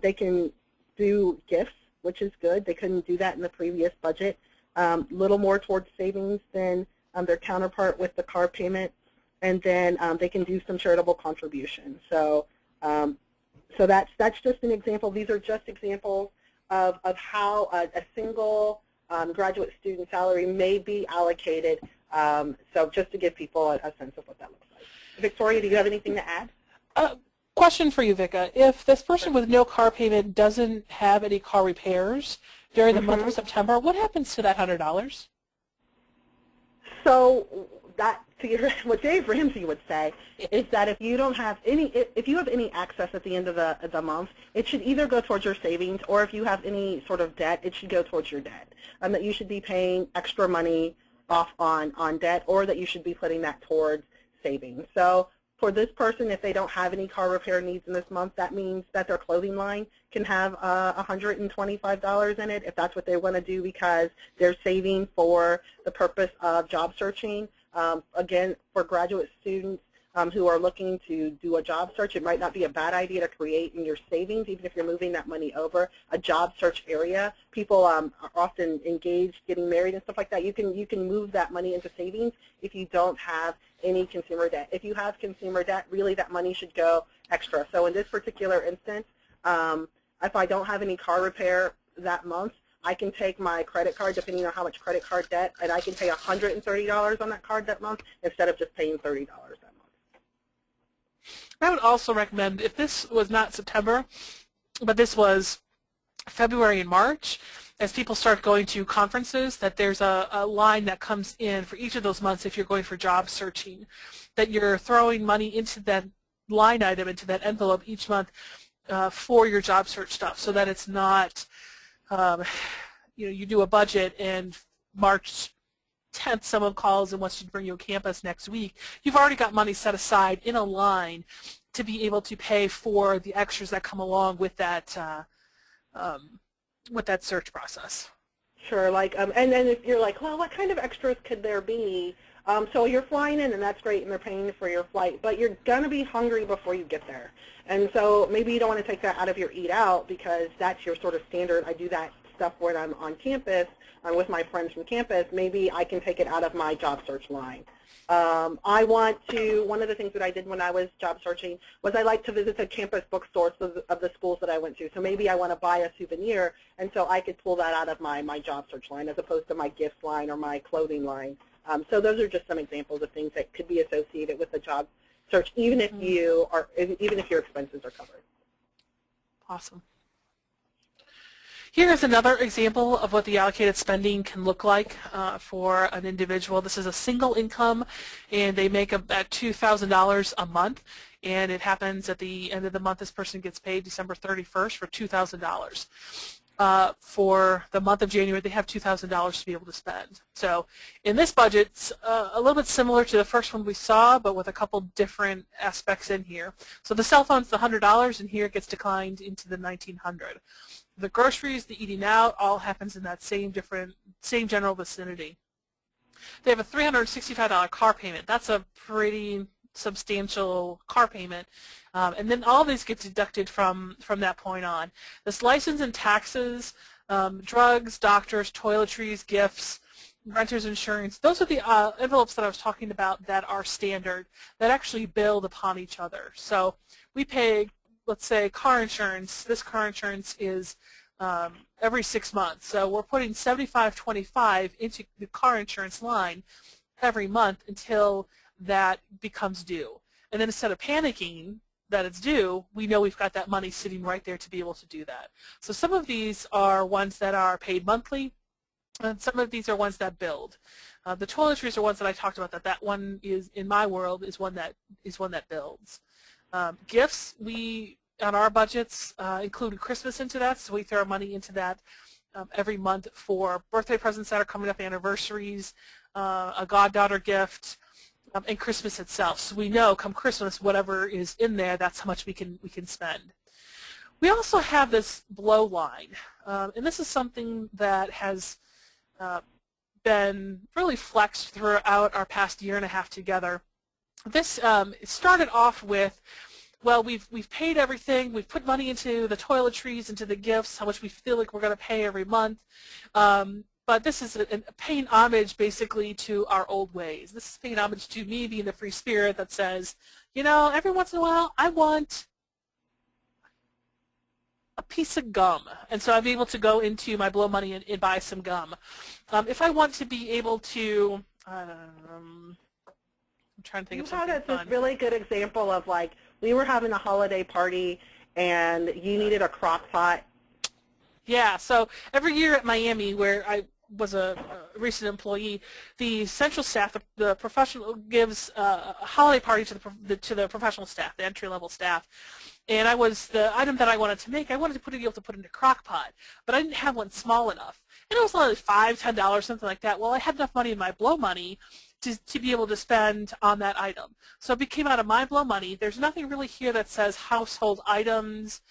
Speaker 2: They can do gifts, which is good. They couldn't do that in the previous budget. Little more towards savings than their counterpart with the car payment, and then they can do some charitable contributions. So, so that's just an example. These are just examples of how a single graduate student salary may be allocated. So just to give people a sense of what that looks like. Victoria, do you have anything to add?
Speaker 3: Question for you, Vicka. If this person with no car payment doesn't have any car repairs during the month of September, what happens to that $100?
Speaker 2: So what Dave Ramsey would say is that if you don't have if you have any access at the end of the month, it should either go towards your savings, or if you have any sort of debt, it should go towards your debt. That you should be paying extra money off on debt, or that you should be putting that towards savings. So for this person, if they don't have any car repair needs in this month, that means that their clothing line can have $125 in it, if that's what they want to do, because they're saving for the purpose of job searching. Again, for graduate students who are looking to do a job search, it might not be a bad idea to create in your savings, even if you're moving that money over, a job search area. People are often engaged, getting married and stuff like that. You can move that money into savings if you don't have any consumer debt. If you have consumer debt, really that money should go extra. So in this particular instance, if I don't have any car repair that month, I can take my credit card, depending on how much credit card debt, and I can pay $130 on that card that month instead of just paying $30 that month.
Speaker 3: I would also recommend, if this was not September, but this was February and March, as people start going to conferences, that there's a line that comes in for each of those months if you're going for job searching, that you're throwing money into that line item, into that envelope each month for your job search stuff, so that it's not, you do a budget and March 10th someone calls and wants to bring you a campus next week. You've already got money set aside in a line to be able to pay for the extras that come along with that search process.
Speaker 2: Sure, like, and then if you're like, well, what kind of extras could there be? So you're flying in, and that's great, and they're paying for your flight, but you're going to be hungry before you get there. And so maybe you don't want to take that out of your eat out, because that's your sort of standard. I do that stuff when I'm on campus. I'm with my friends from campus. Maybe I can take it out of my job search line. One of the things that I did when I was job searching was I like to visit the campus bookstores of the schools that I went to. So maybe I want to buy a souvenir, and so I could pull that out of my job search line as opposed to my gift line or my clothing line. So those are just some examples of things that could be associated with the job search, even if even if your expenses are covered.
Speaker 3: Awesome. Here's another example of what the allocated spending can look like for an individual. This is a single income, and they make about $2,000 a month, and it happens at the end of the month. This person gets paid December 31st for $2,000. For the month of January, they have $2,000 to be able to spend. So in this budget, it's a little bit similar to the first one we saw, but with a couple different aspects in here. So the cell phone's the $100, and here it gets declined into the $1,900. The groceries, the eating out, all happens in that same general vicinity. They have a $365 car payment. That's a pretty substantial car payment, and then all these get deducted from that point on. This license and taxes, drugs, doctors, toiletries, gifts, renter's insurance, those are the envelopes that I was talking about that are standard, that actually build upon each other. So we pay, let's say, car insurance. This car insurance is every 6 months. So we're putting $75.25 into the car insurance line every month until that becomes due. And then instead of panicking that it's due, we know we've got that money sitting right there to be able to do that. So some of these are ones that are paid monthly, and some of these are ones that build. The toiletries are ones that I talked about. That one is, in my world, is one that builds. Gifts, we on our budgets include Christmas into that, so we throw money into that every month for birthday presents that are coming up, anniversaries, a goddaughter gift, and Christmas itself. So we know come Christmas, whatever is in there, that's how much we can spend. We also have this blow line, and this is something that has been really flexed throughout our past year and a half together. This started off with, well, we've paid everything, we've put money into the toiletries, into the gifts, how much we feel like we're going to pay every month. But this is a paying homage basically to our old ways. This is paying homage to me being the free spirit that says, you know, every once in a while I want a piece of gum, and so I'm able to go into my blow money and buy some gum. If I want to be able to, I'm trying to think of something fun.
Speaker 2: That's a really good example of, like, we were having a holiday party and you needed a crock pot.
Speaker 3: Yeah, so every year at Miami, where I was a recent employee, the central staff, the professional, gives a holiday party to the professional staff, the entry-level staff. And the item that I wanted to make, I wanted to be able to put in a crock pot, but I didn't have one small enough. And it was only $5, $10, something like that. Well, I had enough money in my blow money to be able to spend on that item. So it came out of my blow money. There's nothing really here that says household items,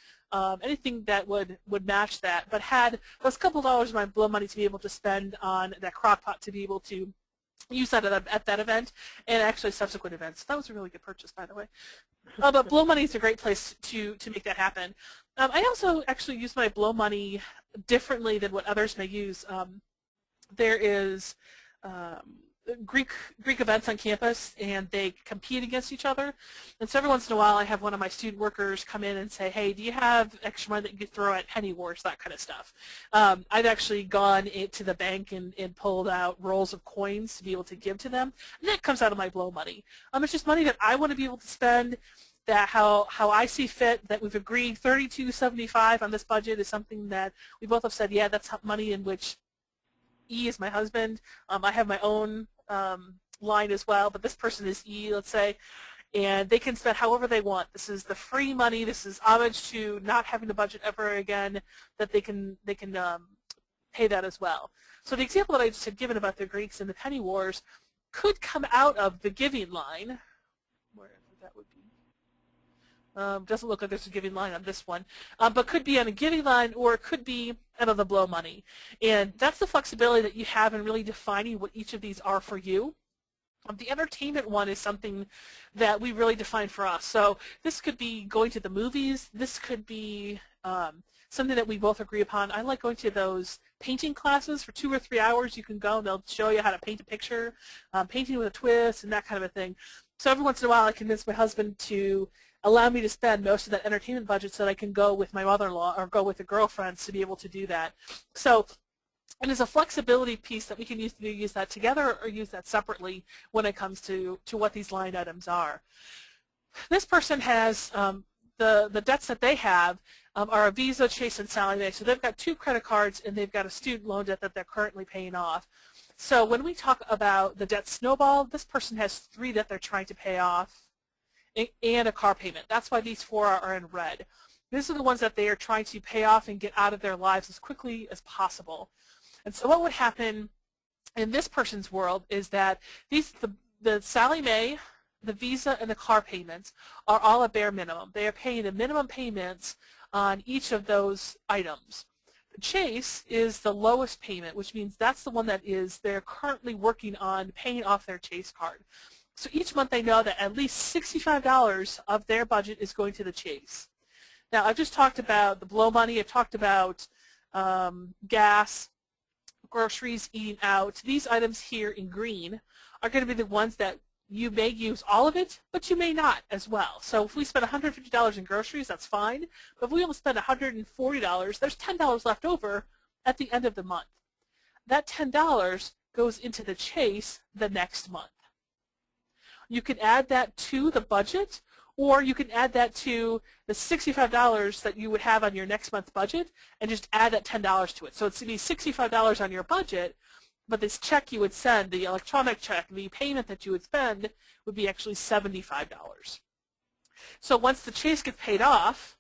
Speaker 3: anything that would match that, but had those couple dollars of my blow money to be able to spend on that crock pot to be able to use that at that event and actually subsequent events. That was a really good purchase, by the way. But blow money is a great place to make that happen. I also actually use my blow money differently than what others may use. There is Greek events on campus, and they compete against each other. And so every once in a while I have one of my student workers come in and say, hey, do you have extra money that you could throw at penny wars, that kind of stuff. I've actually gone to the bank and pulled out rolls of coins to be able to give to them, and that comes out of my blow money. It's just money that I want to be able to spend, that how I see fit, that we've agreed $32.75 on this budget is something that we both have said, yeah, that's money in which E is my husband. I have my own line as well, but this person is E, let's say, and they can spend however they want. This is the free money. This is homage to not having to budget ever again, that they can pay that as well. So the example that I just had given about the Greeks and the penny wars could come out of the giving line. Where that would be. Doesn't look like there's a giving line on this one, but could be on a giving line, or it could be out of the blow money. And that's the flexibility that you have in really defining what each of these are for you. The entertainment one is something that we really define for us. So this could be going to the movies. This could be something that we both agree upon. I like going to those painting classes for 2 or 3 hours. You can go and they'll show you how to paint a picture, painting with a twist and that kind of a thing. So every once in a while I convince my husband to allow me to spend most of that entertainment budget so that I can go with my mother-in-law or go with the girlfriends to be able to do that. So it is a flexibility piece that we can use that together or use that separately when it comes to what these line items are. This person has the debts that they have are a Visa, Chase, and Sallie Mae. So they've got 2 credit cards and they've got a student loan debt that they're currently paying off. So when we talk about the debt snowball, this person has 3 that they're trying to pay off and a car payment. That's why these 4 are in red. These are the ones that they are trying to pay off and get out of their lives as quickly as possible. And so what would happen in this person's world is that the Sallie Mae, the Visa, and the car payments are all a bare minimum. They are paying the minimum payments on each of those items. The Chase is the lowest payment, which means that's the one that they're currently working on paying off their Chase card. So each month they know that at least $65 of their budget is going to the Chase. Now I've just talked about the blow money. I've talked about gas, groceries, eating out. These items here in green are going to be the ones that you may use all of it, but you may not as well. So if we spend $150 in groceries, that's fine. But if we only spend $140, there's $10 left over at the end of the month. That $10 goes into the Chase the next month. You can add that to the budget, or you can add that to the $65 that you would have on your next month's budget and just add that $10 to it. So it's going to be $65 on your budget, but this check you would send, the electronic check, the payment that you would spend would be actually $75. So once the Chase gets paid off,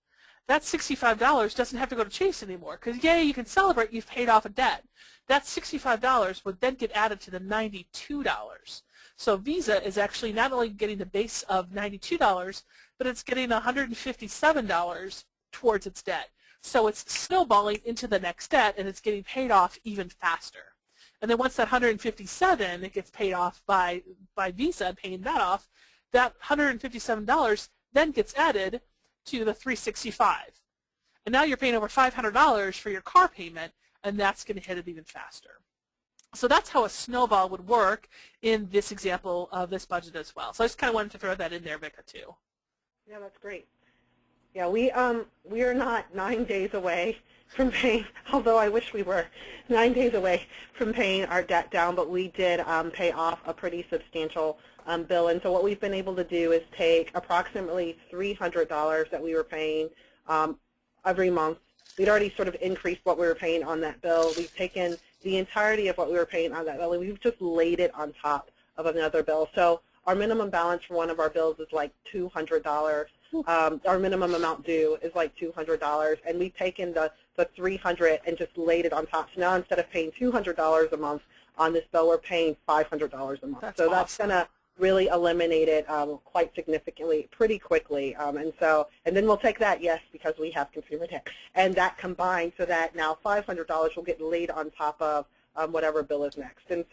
Speaker 3: that $65 doesn't have to go to Chase anymore, because yay, you can celebrate you've paid off a debt. That $65 would then get added to the $92. So Visa is actually not only getting the base of $92, but it's getting $157 towards its debt. So it's snowballing into the next debt, and it's getting paid off even faster. And then once that $157 it gets paid off by Visa, paying that off, that $157 then gets added to the $365. And now you're paying over $500 for your car payment, and that's going to hit it even faster. So that's how a snowball would work in this example of this budget as well. So I just kind of wanted to throw that in there, Vicka, too.
Speaker 2: Yeah, that's great. Yeah, we are not 9 days away from paying, although I wish we were 9 days away from paying our debt down, but we did pay off a pretty substantial bill. And so what we've been able to do is take approximately $300 that we were paying every month. We'd already sort of increased what we were paying on that bill. We've taken the entirety of what we were paying on that bill, and we've just laid it on top of another bill. So our minimum balance for one of our bills is like $200. Our minimum amount due is like $200, and we've taken the $300 and just laid it on top. So now instead of paying $200 a month on this bill, we're paying $500 a month.
Speaker 3: That's
Speaker 2: so
Speaker 3: awesome.
Speaker 2: That's going to really eliminate it quite significantly, pretty quickly. And then we'll take that, yes, because we have consumer debt, and that combined so that now $500 will get laid on top of whatever bill is next. And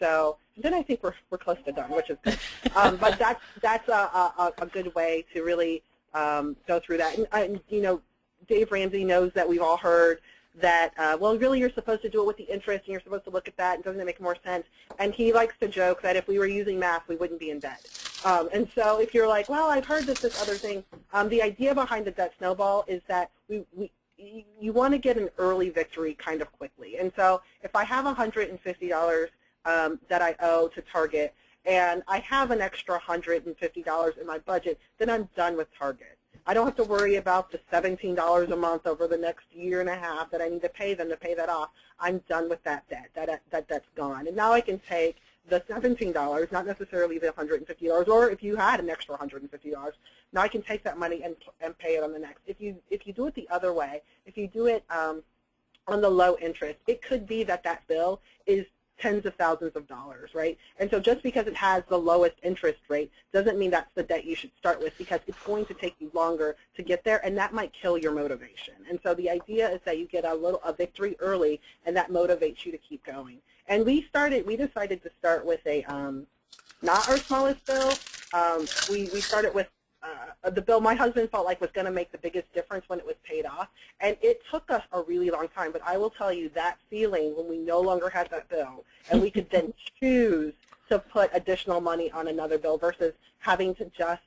Speaker 2: then I think we're close to done, which is good. But that's a good way to really go through that. And you know, Dave Ramsey knows that we've all heard that, well, really you're supposed to do it with the interest, and you're supposed to look at that, and doesn't it make more sense? And he likes to joke that if we were using math, we wouldn't be in debt. And so if you're like, well, I've heard this other thing, the idea behind the debt snowball is that you want to get an early victory kind of quickly. And so if I have $150 that I owe to Target, and I have an extra $150 in my budget, then I'm done with Target. I don't have to worry about the $17 a month over the next year and a half that I need to pay them to pay that off. I'm done with that debt. That's gone. And now I can take the $17, not necessarily the $150, or if you had an extra $150, now I can take that money and pay it on the next. If you do it the other way, if you do it on the low interest, it could be that bill is tens of thousands of dollars, right? And so just because it has the lowest interest rate doesn't mean that's the debt you should start with, because it's going to take you longer to get there, and that might kill your motivation. And so the idea is that you get a victory early, and that motivates you to keep going. And we decided to start with a not our smallest bill. We started with the bill my husband felt like was going to make the biggest difference when it was paid off. And it took us a really long time, but I will tell you that feeling when we no longer had that bill and we could then choose to put additional money on another bill versus having to just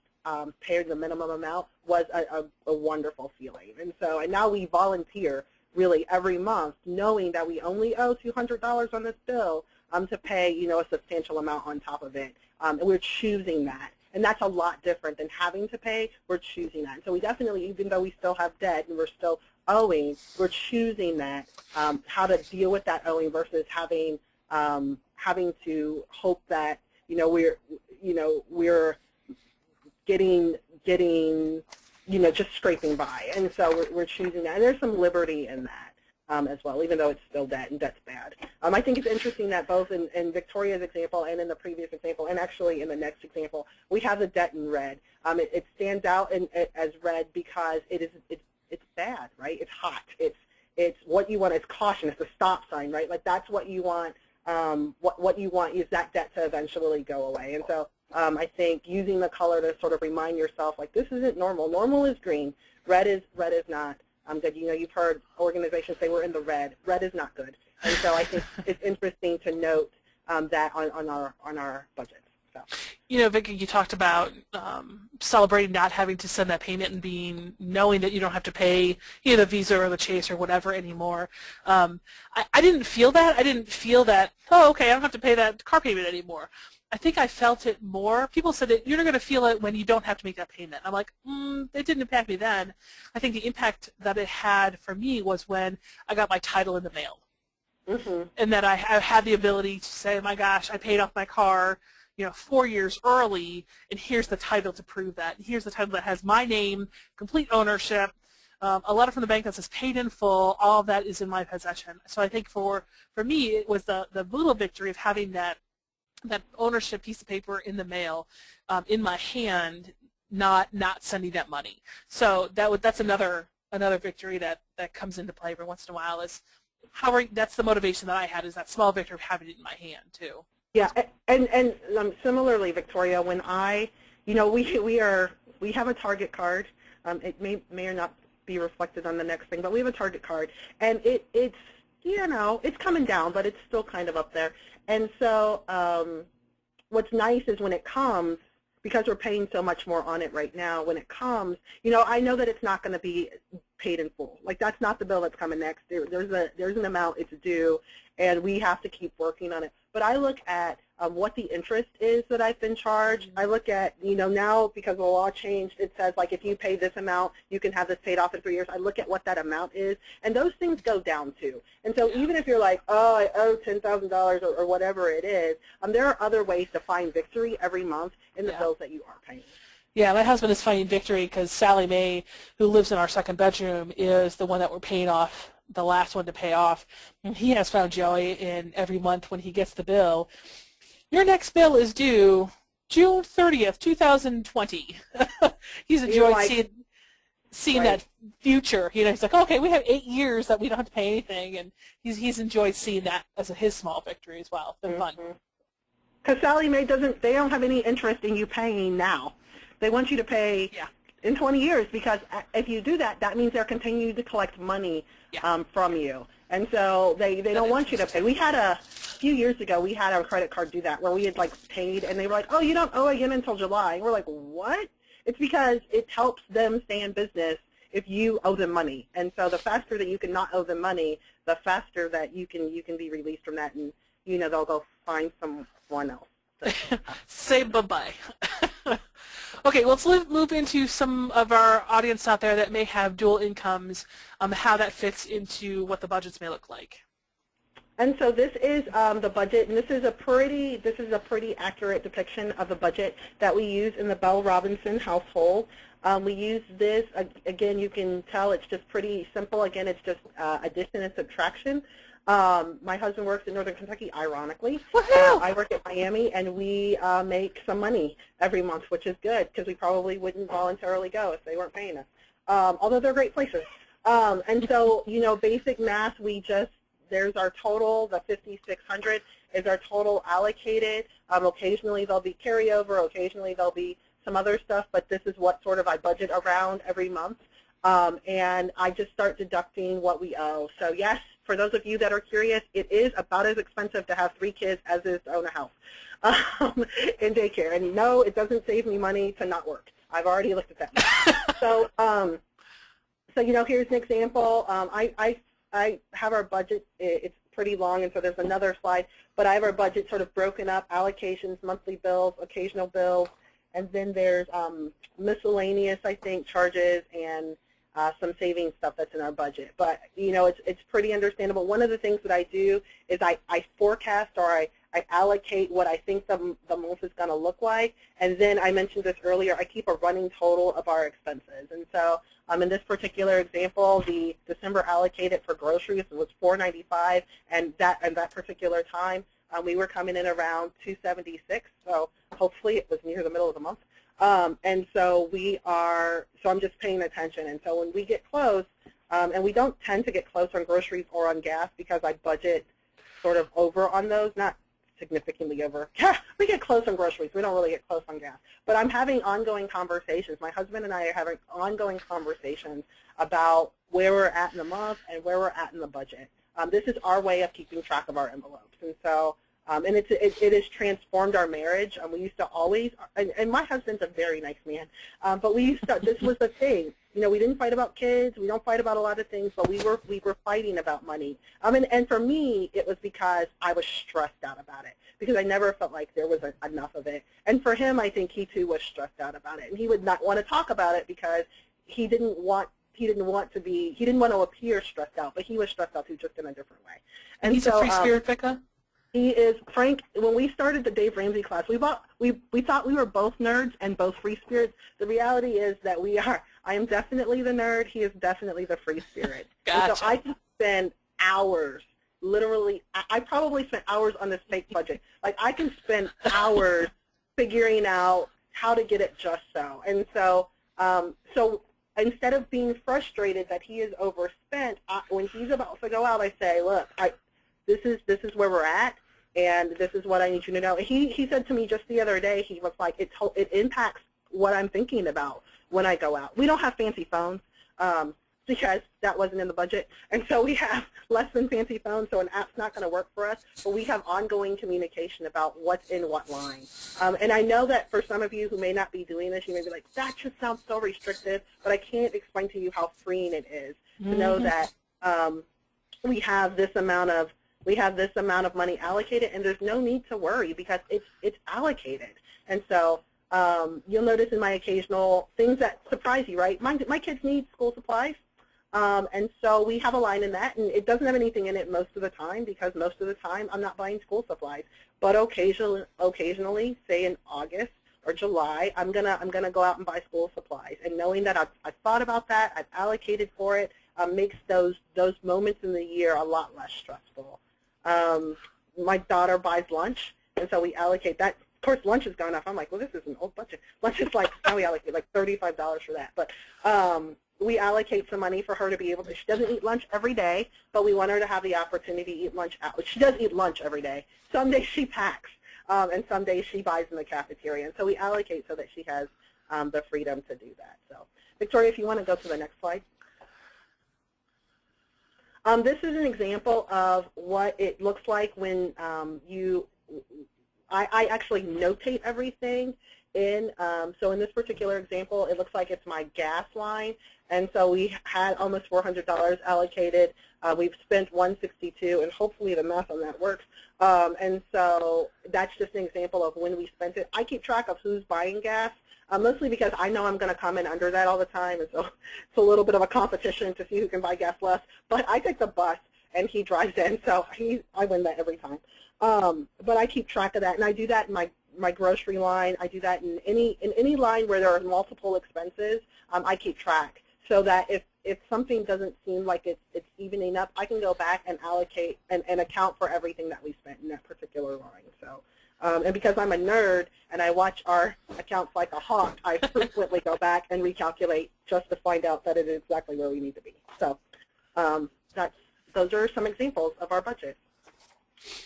Speaker 2: pay the minimum amount was a wonderful feeling. And now we volunteer really every month knowing that we only owe $200 on this bill to pay, you know, a substantial amount on top of it. And we're choosing that. And that's a lot different than having to pay. We're choosing that. So we definitely, even though we still have debt and we're still owing, we're choosing that, how to deal with that owing versus having to hope that, you know, we're getting just scraping by. And so we're choosing that. And there's some liberty in that. As well, even though it's still debt, and debt's bad. I think it's interesting that both in Victoria's example and in the previous example, and actually in the next example, we have the debt in red. It stands out as red because it's bad, right? It's hot. It's what you want. It's caution. It's a stop sign, right? Like that's what you want. What you want is that debt to eventually go away. And so I think using the color to sort of remind yourself, like this isn't normal. Normal is green. Red is not. That, you know, you've heard organizations say we're in the red. Red is not good. And so I think it's interesting to note that on our budget. So.
Speaker 3: You know, Vicki, you talked about celebrating not having to send that payment and knowing that you don't have to pay the Visa or the Chase or whatever anymore. I didn't feel that. I didn't feel that, oh, okay, I don't have to pay that car payment anymore. I think I felt it more. People said that you're not going to feel it when you don't have to make that payment. I'm like, it didn't impact me then. I think the impact that it had for me was when I got my title in the mail.
Speaker 2: Mm-hmm.
Speaker 3: And that I had the ability to say, my gosh, I paid off my car 4 years early, and here's the title to prove that. And here's the title that has my name, complete ownership, a letter from the bank that says paid in full. All of that is in my possession. So I think for me, it was the little victory of having that ownership piece of paper in the mail in my hand, not sending that money. So that's another victory that comes into play every once in a while. Is that's the motivation that I had, is that small victory of having it in my hand too.
Speaker 2: Yeah, and similarly, Victoria, when we have a Target card. It may or not be reflected on the next thing, but we have a Target card, and it's it's coming down, but it's still kind of up there. And so what's nice is when it comes, because we're paying so much more on it right now, when it comes, I know that it's not going to be paid in full. Like, that's not the bill that's coming next. There's an amount it's due, and we have to keep working on it. But I look at what the interest is that I've been charged. I look at, now because the law changed, it says, like, if you pay this amount, you can have this paid off in 3 years. I look at what that amount is, and those things go down too. And so even if you're like, oh, I owe $10,000 or whatever it is, there are other ways to find victory every month in the bills that you are paying.
Speaker 3: Yeah, my husband is finding victory because Sally Mae, who lives in our second bedroom, is the one that we're paying off, the last one to pay off. And he has found joy in every month when he gets the bill. Your next bill is due June 30th, 2020. He's enjoyed seeing that future. He's like, okay, we have 8 years that we don't have to pay anything, and he's enjoyed seeing that as his small victory as well. It's been fun.
Speaker 2: Because Sally Mae they don't have any interest in you paying now. They want you to pay in 20 years, because if you do that, that means they're continuing to collect money from you. And so they don't want you to pay. We had a few years ago, we had our credit card do that, where we had paid, and they were like, oh, you don't owe again until July. And we're like, what? It's because it helps them stay in business if you owe them money. And so the faster that you can not owe them money, the faster that you can be released from that, and they'll go find someone else.
Speaker 3: Say bye-bye. Okay, well, let's move into some of our audience out there that may have dual incomes, how that fits into what the budgets may look like.
Speaker 2: And so this is the budget, and this is a pretty accurate depiction of the budget that we use in the Bell-Robinson household. We use this, again, you can tell it's just pretty simple. Again, it's just addition and subtraction. My husband works in Northern Kentucky, ironically. I work at Miami, and we make some money every month, which is good, because we probably wouldn't voluntarily go if they weren't paying us, although they're great places. And so, basic math, there's our total, the $5,600 is our total allocated. Occasionally there'll be carryover, occasionally there'll be some other stuff, but this is what sort of I budget around every month. And I just start deducting what we owe. So yes, for those of you that are curious, it is about as expensive to have 3 kids as it is to own a house in daycare. And no, it doesn't save me money to not work. I've already looked at that. So here's an example. I have our budget. It's pretty long, and so there's another slide. But I have our budget sort of broken up: allocations, monthly bills, occasional bills, and then there's miscellaneous, I think, charges and some savings stuff that's in our budget. But it's pretty understandable. One of the things that I do is I forecast, or I allocate what I think the month is going to look like, and then I mentioned this earlier, I keep a running total of our expenses. And so in this particular example, the December allocated for groceries was $4.95, and that particular time we were coming in around $276, so hopefully it was near the middle of the month. And so I'm just paying attention. And so when we get close, and we don't tend to get close on groceries or on gas because I budget sort of over on those, not significantly over. We get close on groceries. We don't really get close on gas. But I'm having ongoing conversations. My husband and I are having ongoing conversations about where we're at in the month and where we're at in the budget. This is our way of keeping track of our envelopes. And so And it has transformed our marriage. We used to always, and my husband's a very nice man, but we used to, this was the thing. You know, we didn't fight about kids. We don't fight about a lot of things, but we were fighting about money. And for me, it was because I was stressed out about it, because I never felt like there was enough of it. And for him, I think he too was stressed out about it, and he would not want to talk about it because he didn't want to appear stressed out, but he was stressed out too, just in a different way.
Speaker 3: And he's a free spirit, Vicka?
Speaker 2: He is, Frank, when we started the Dave Ramsey class, we thought we were both nerds and both free spirits. The reality is that I am definitely the nerd, he is definitely the free spirit.
Speaker 3: Gotcha.
Speaker 2: And so I can spend hours, literally, I probably spent hours on this fake budget. Like, I can spend hours figuring out how to get it just so. And so, instead of being frustrated that he is overspent, when he's about to go out, I say, look, this is where we're at, and this is what I need you to know. He said to me just the other day, he was like, it impacts what I'm thinking about when I go out. We don't have fancy phones because that wasn't in the budget, and so we have less than fancy phones, so an app's not going to work for us, but we have ongoing communication about what's in what line. And I know that for some of you who may not be doing this, you may be like, that just sounds so restrictive, but I can't explain to you how freeing it is to know that we have this amount of money allocated, and there's no need to worry because it's allocated. And so you'll notice in my occasional things that surprise you, right? My kids need school supplies, and so we have a line in that, and it doesn't have anything in it most of the time because most of the time I'm not buying school supplies. But occasionally, say in August or July, I'm gonna go out and buy school supplies, and knowing that I've thought about that, I've allocated for it, makes those moments in the year a lot less stressful. My daughter buys lunch, and so we allocate that. Of course, lunch is going up. I'm like, well, this is an old budget. Lunch is like, now we allocate like $35 for that. But we allocate some money for her to be able to, she doesn't eat lunch every day, but we want her to have the opportunity to eat lunch out. She does eat lunch every day. Some days she packs, and some days she buys in the cafeteria. And so we allocate so that she has the freedom to do that. So, Victoria, if you want to go to the next slide. This is an example of what it looks like when I actually notate everything in, so in this particular example, it looks like it's my gas line, and so we had almost $400 allocated. We've spent $162, and hopefully the math on that works. And so that's just an example of when we spent it. I keep track of who's buying gas. Mostly because I know I'm going to come in under that all the time, and so it's a little bit of a competition to see who can buy gas less. But I take the bus, and he drives in, so I win that every time. But I keep track of that, and I do that in my grocery line. I do that in any line where there are multiple expenses. I keep track so that if something doesn't seem like it's evening up, I can go back and allocate and account for everything that we spent in that particular line. So. And because I'm a nerd and I watch our accounts like a hawk, I frequently go back and recalculate just to find out that it is exactly where we need to be. So those are some examples of our budget.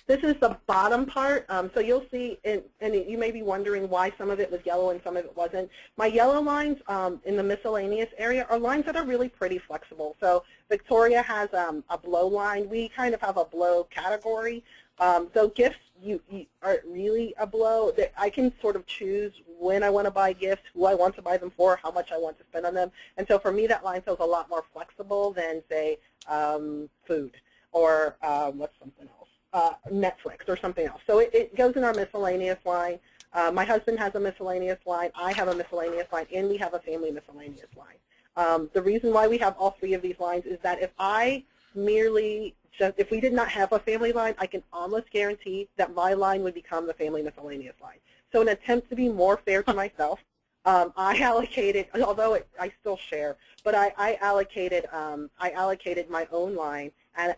Speaker 2: This is the bottom part. So you'll see, and you may be wondering why some of it was yellow and some of it wasn't. My yellow lines in the miscellaneous area are lines that are really pretty flexible. So Victoria has a blow line. We kind of have a blow category. So gifts you aren't really a blow. I can sort of choose when I want to buy gifts, who I want to buy them for, how much I want to spend on them. And so for me, that line feels a lot more flexible than, say, food or what's something else, Netflix or something else. So it goes in our miscellaneous line. My husband has a miscellaneous line. I have a miscellaneous line, and we have a family miscellaneous line. The reason why we have all three of these lines is that if we did not have a family line, I can almost guarantee that my line would become the family miscellaneous line. So in an attempt to be more fair to myself, I allocated, although I still share, but I allocated my own line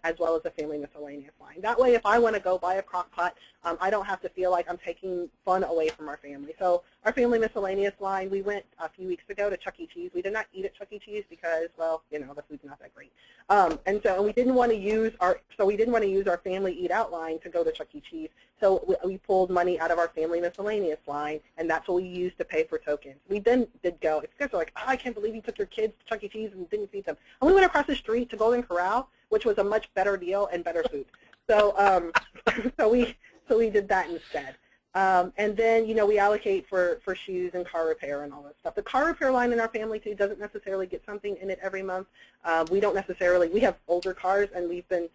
Speaker 2: as well as a family miscellaneous line. That way, if I want to go buy a crock pot, I don't have to feel like I'm taking fun away from our family. So our family miscellaneous line, we went a few weeks ago to Chuck E. Cheese. We did not eat at Chuck E. Cheese because, well, you know, the food's not that great. And we didn't want to use our family eat out line to go to Chuck E. Cheese. So we pulled money out of our family miscellaneous line, and that's what we used to pay for tokens. We then did go. If you guys are like, oh, I can't believe you took your kids to Chuck E. Cheese and didn't feed them. And we went across the street to Golden Corral, which was a much better deal and better food. So So we did that instead. And then, we allocate for shoes and car repair and all that stuff. The car repair line in our family, too, doesn't necessarily get something in it every month. We have older cars, and we've been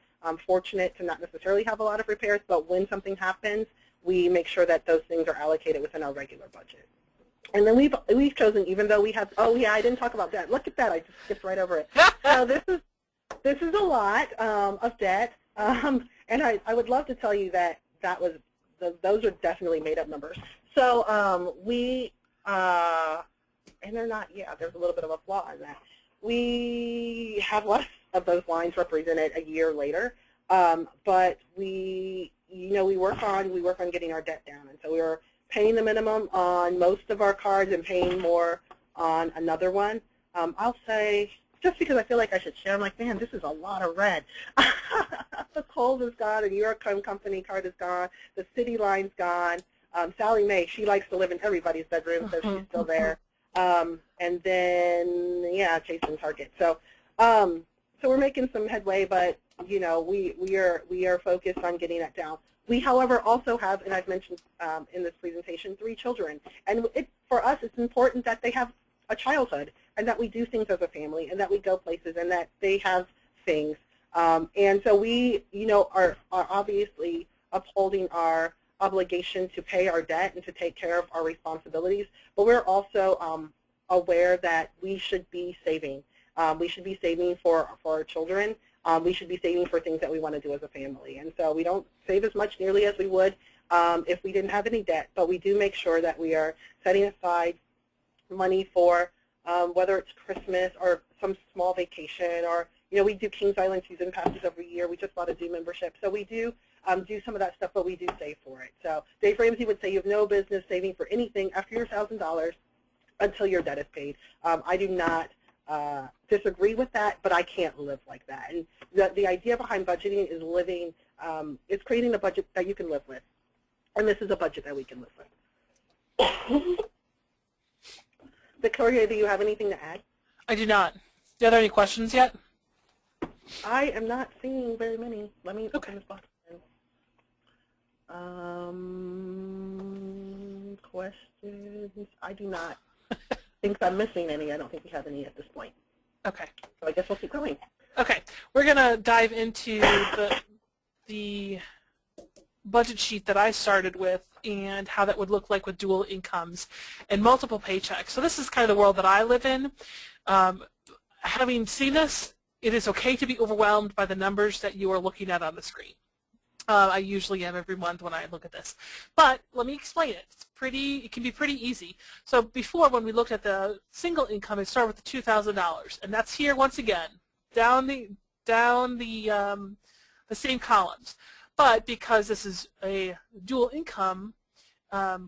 Speaker 2: fortunate to not necessarily have a lot of repairs, but when something happens, we make sure that those things are allocated within our regular budget. And then we've chosen, even though we have, oh yeah, I didn't talk about debt. Look at that, I just skipped right over it. So this is a lot of debt, and I would love to tell you that those are definitely made up numbers. So and they're not, there's a little bit of a flaw in that. We have less of those lines represented a year later, but we work on getting our debt down, and so we are paying the minimum on most of our cards and paying more on another one. I'll say, just because I feel like I should share, I'm like, man, this is a lot of red. The Kohl's is gone, the New York Home Company card is gone, the City line's gone. Sally Mae, she likes to live in everybody's bedroom, so she's still there. And then, Chase and Target. So we're making some headway, but we are focused on getting that down. We, however, also have, and I've mentioned in this presentation, 3 children. And for us, it's important that they have a childhood, and that we do things as a family, and that we go places, and that they have things. And so we, are obviously upholding our obligation to pay our debt and to take care of our responsibilities, but we're also aware that we should be saving. We should be saving for our children. We should be saving for things that we want to do as a family. And so we don't save as much nearly as we would if we didn't have any debt, but we do make sure that we are setting aside money for whether it's Christmas or some small vacation, or we do Kings Island season passes every year. We just bought a zoo membership, so we do some of that stuff, but we do save for it. So Dave Ramsey would say you have no business saving for anything after your $1,000 until your debt is paid. I do not disagree with that, but I can't live like that. And the idea behind budgeting is it's creating a budget that you can live with, and this is a budget that we can live with. Victoria, do you have anything to add?
Speaker 3: I do not. Are there any questions yet?
Speaker 2: I am not seeing very many. Let me open this box. Questions? I do not think I'm missing any. I don't think we have any at this point.
Speaker 3: Okay.
Speaker 2: So I guess we'll keep going.
Speaker 3: Okay. We're going to dive into the budget sheet that I started with and how that would look like with dual incomes and multiple paychecks. So this is kind of the world that I live in. Having seen this, it is okay to be overwhelmed by the numbers that you are looking at on the screen. I usually am every month when I look at this. But let me explain it. It can be pretty easy. So before, when we looked at the single income, it started with the $2,000, and that's here once again, down the same columns. But because this is a dual income,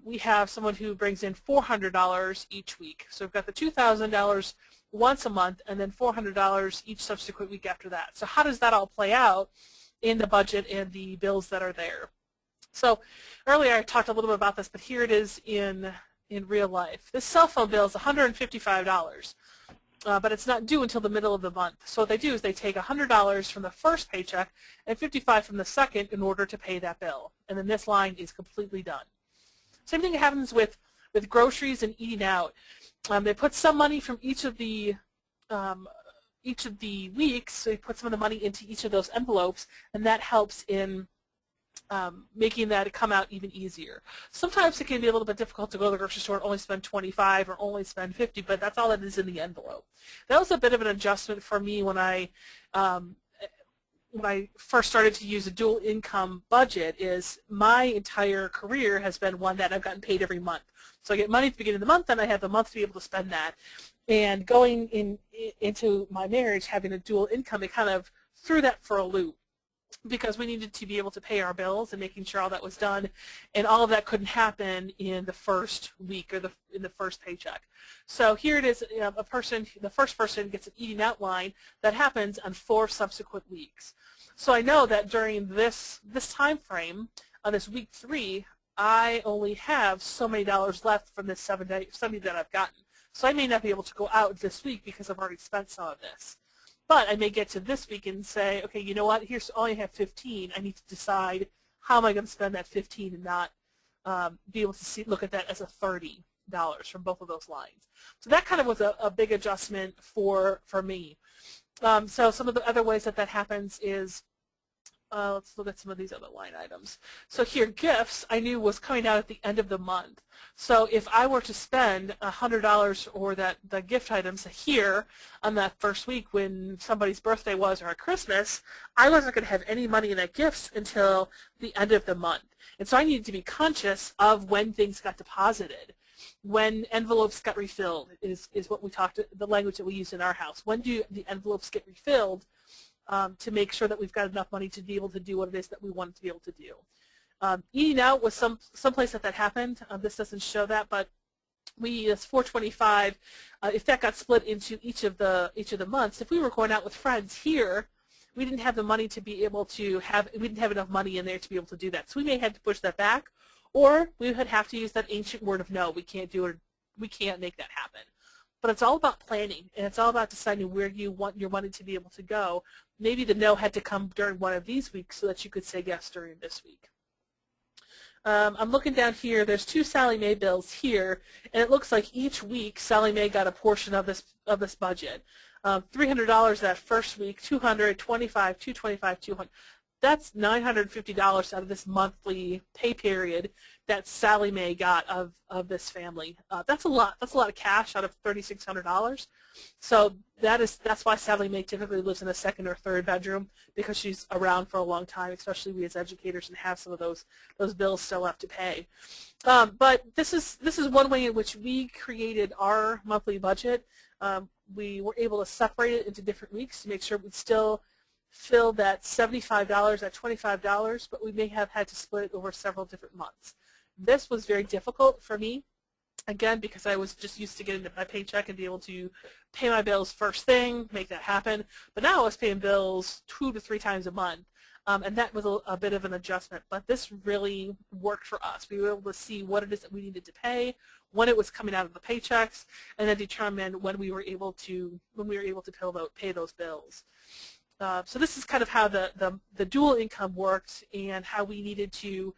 Speaker 3: we have someone who brings in $400 each week. So we've got the $2,000 once a month, and then $400 each subsequent week after that. So how does that all play out in the budget and the bills that are there? So earlier I talked a little bit about this, but here it is in real life. This cell phone bill is $155, but it's not due until the middle of the month. So what they do is they take $100 from the first paycheck and $55 from the second in order to pay that bill. And then this line is completely done. Same thing happens with groceries and eating out. They put some money from each of the weeks, so they put some of the money into each of those envelopes, and that helps in making that come out even easier. Sometimes it can be a little bit difficult to go to the grocery store and only spend $25 or only spend $50, but that's all that is in the envelope. That was a bit of an adjustment for me when I first started to use a dual income budget. Is my entire career has been one that I've gotten paid every month. So I get money at the beginning of the month, and I have the month to be able to spend that. And going into my marriage, having a dual income, it kind of threw that for a loop, because we needed to be able to pay our bills and making sure all that was done, and all of that couldn't happen in the first week or in the first paycheck. So here it is, the first person gets an eating out line that happens on 4 subsequent weeks. So I know that during this time frame, on this week 3, I only have so many dollars left from this 70 that I've gotten. So I may not be able to go out this week because I've already spent some of this. But I may get to this week and say, okay, you know what, here's only have 15. I need to decide how am I going to spend that $15 and not be able to look at that as a $30 from both of those lines. So that kind of was a big adjustment for me. So some of the other ways that happens is, let's look at some of these other line items. So here, gifts, I knew was coming out at the end of the month. So if I were to spend $100 or the gift items here on that first week when somebody's birthday was or at Christmas, I wasn't going to have any money in that gifts until the end of the month. And so I needed to be conscious of when things got deposited. When envelopes got refilled is what we talked, the language that we use in our house. When do the envelopes get refilled? To make sure that we've got enough money to be able to do what it is that we want to be able to do. Eating out was some place that happened. This doesn't show that, but it's $425. If that got split into each of the months, if we were going out with friends here, we didn't have the money to be able to we didn't have enough money in there to be able to do that. So we may have to push that back, or we would have to use that ancient word of no. We can't do it. We can't make that happen. But it's all about planning, and it's all about deciding where you want your money to be able to go. Maybe the no had to come during one of these weeks so that you could say yes during this week. I'm looking down here. There's 2 Sallie Mae bills here, and it looks like each week Sallie Mae got a portion of this budget. $300 that first week, $200, $25, $225, $200. That's $950 out of this monthly pay period that Sallie Mae got of this family. That's a lot. That's a lot of cash out of $3,600. So that's why Sallie Mae typically lives in a second or third bedroom, because she's around for a long time, especially we as educators, and have some of those bills still left to pay. But this is one way in which we created our monthly budget. We were able to separate it into different weeks to make sure we'd still fill that $75, that $25, but we may have had to split it over several different months. This was very difficult for me, again, because I was just used to getting my paycheck and be able to pay my bills first thing, make that happen. But now I was paying bills 2 to 3 times a month, and that was a bit of an adjustment. But this really worked for us. We were able to see what it is that we needed to pay, when it was coming out of the paychecks, and then determine when we were able to pay those bills. So this is kind of how the dual income worked, and how we needed to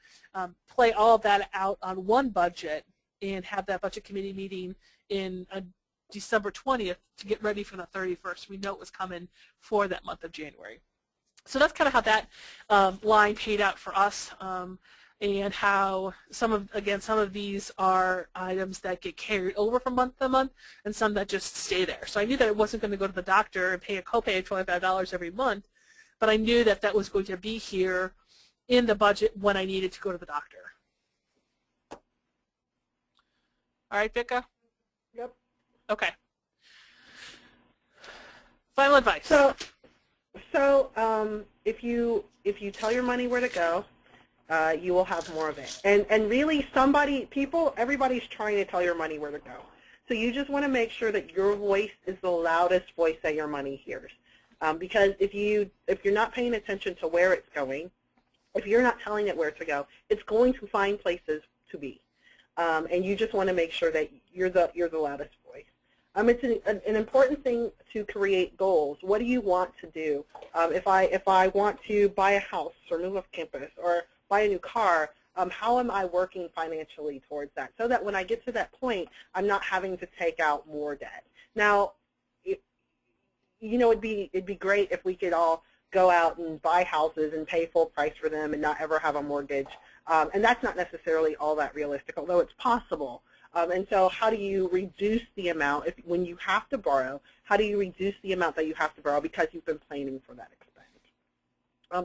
Speaker 3: play all of that out on one budget and have that budget committee meeting in December 20th to get ready for the 31st. We know it was coming for that month of January. So that's kind of how that line paid out for us, and how some of these are items that get carried over from month to month, and some that just stay there. So I knew that I wasn't going to go to the doctor and pay a copay of $25 every month, but I knew that that was going to be here in the budget when I needed to go to the doctor. All right, Vicka?
Speaker 2: Yep.
Speaker 3: Okay. Final advice.
Speaker 2: So if you tell your money where to go, you will have more of it. And really, everybody's trying to tell your money where to go. So you just want to make sure that your voice is the loudest voice that your money hears. Because if you're not paying attention to where it's going, if you're not telling it where to go, it's going to find places to be. And you just want to make sure that you're the loudest voice. It's an important thing to create goals. What do you want to do? If I want to buy a house or move off campus or buy a new car, how am I working financially towards that, so that when I get to that point, I'm not having to take out more debt? Now, it'd be great if we could all go out and buy houses and pay full price for them and not ever have a mortgage. And that's not necessarily all that realistic, although it's possible. And so how do you reduce the amount, when you have to borrow, how do you reduce the amount that you have to borrow because you've been planning for that expense?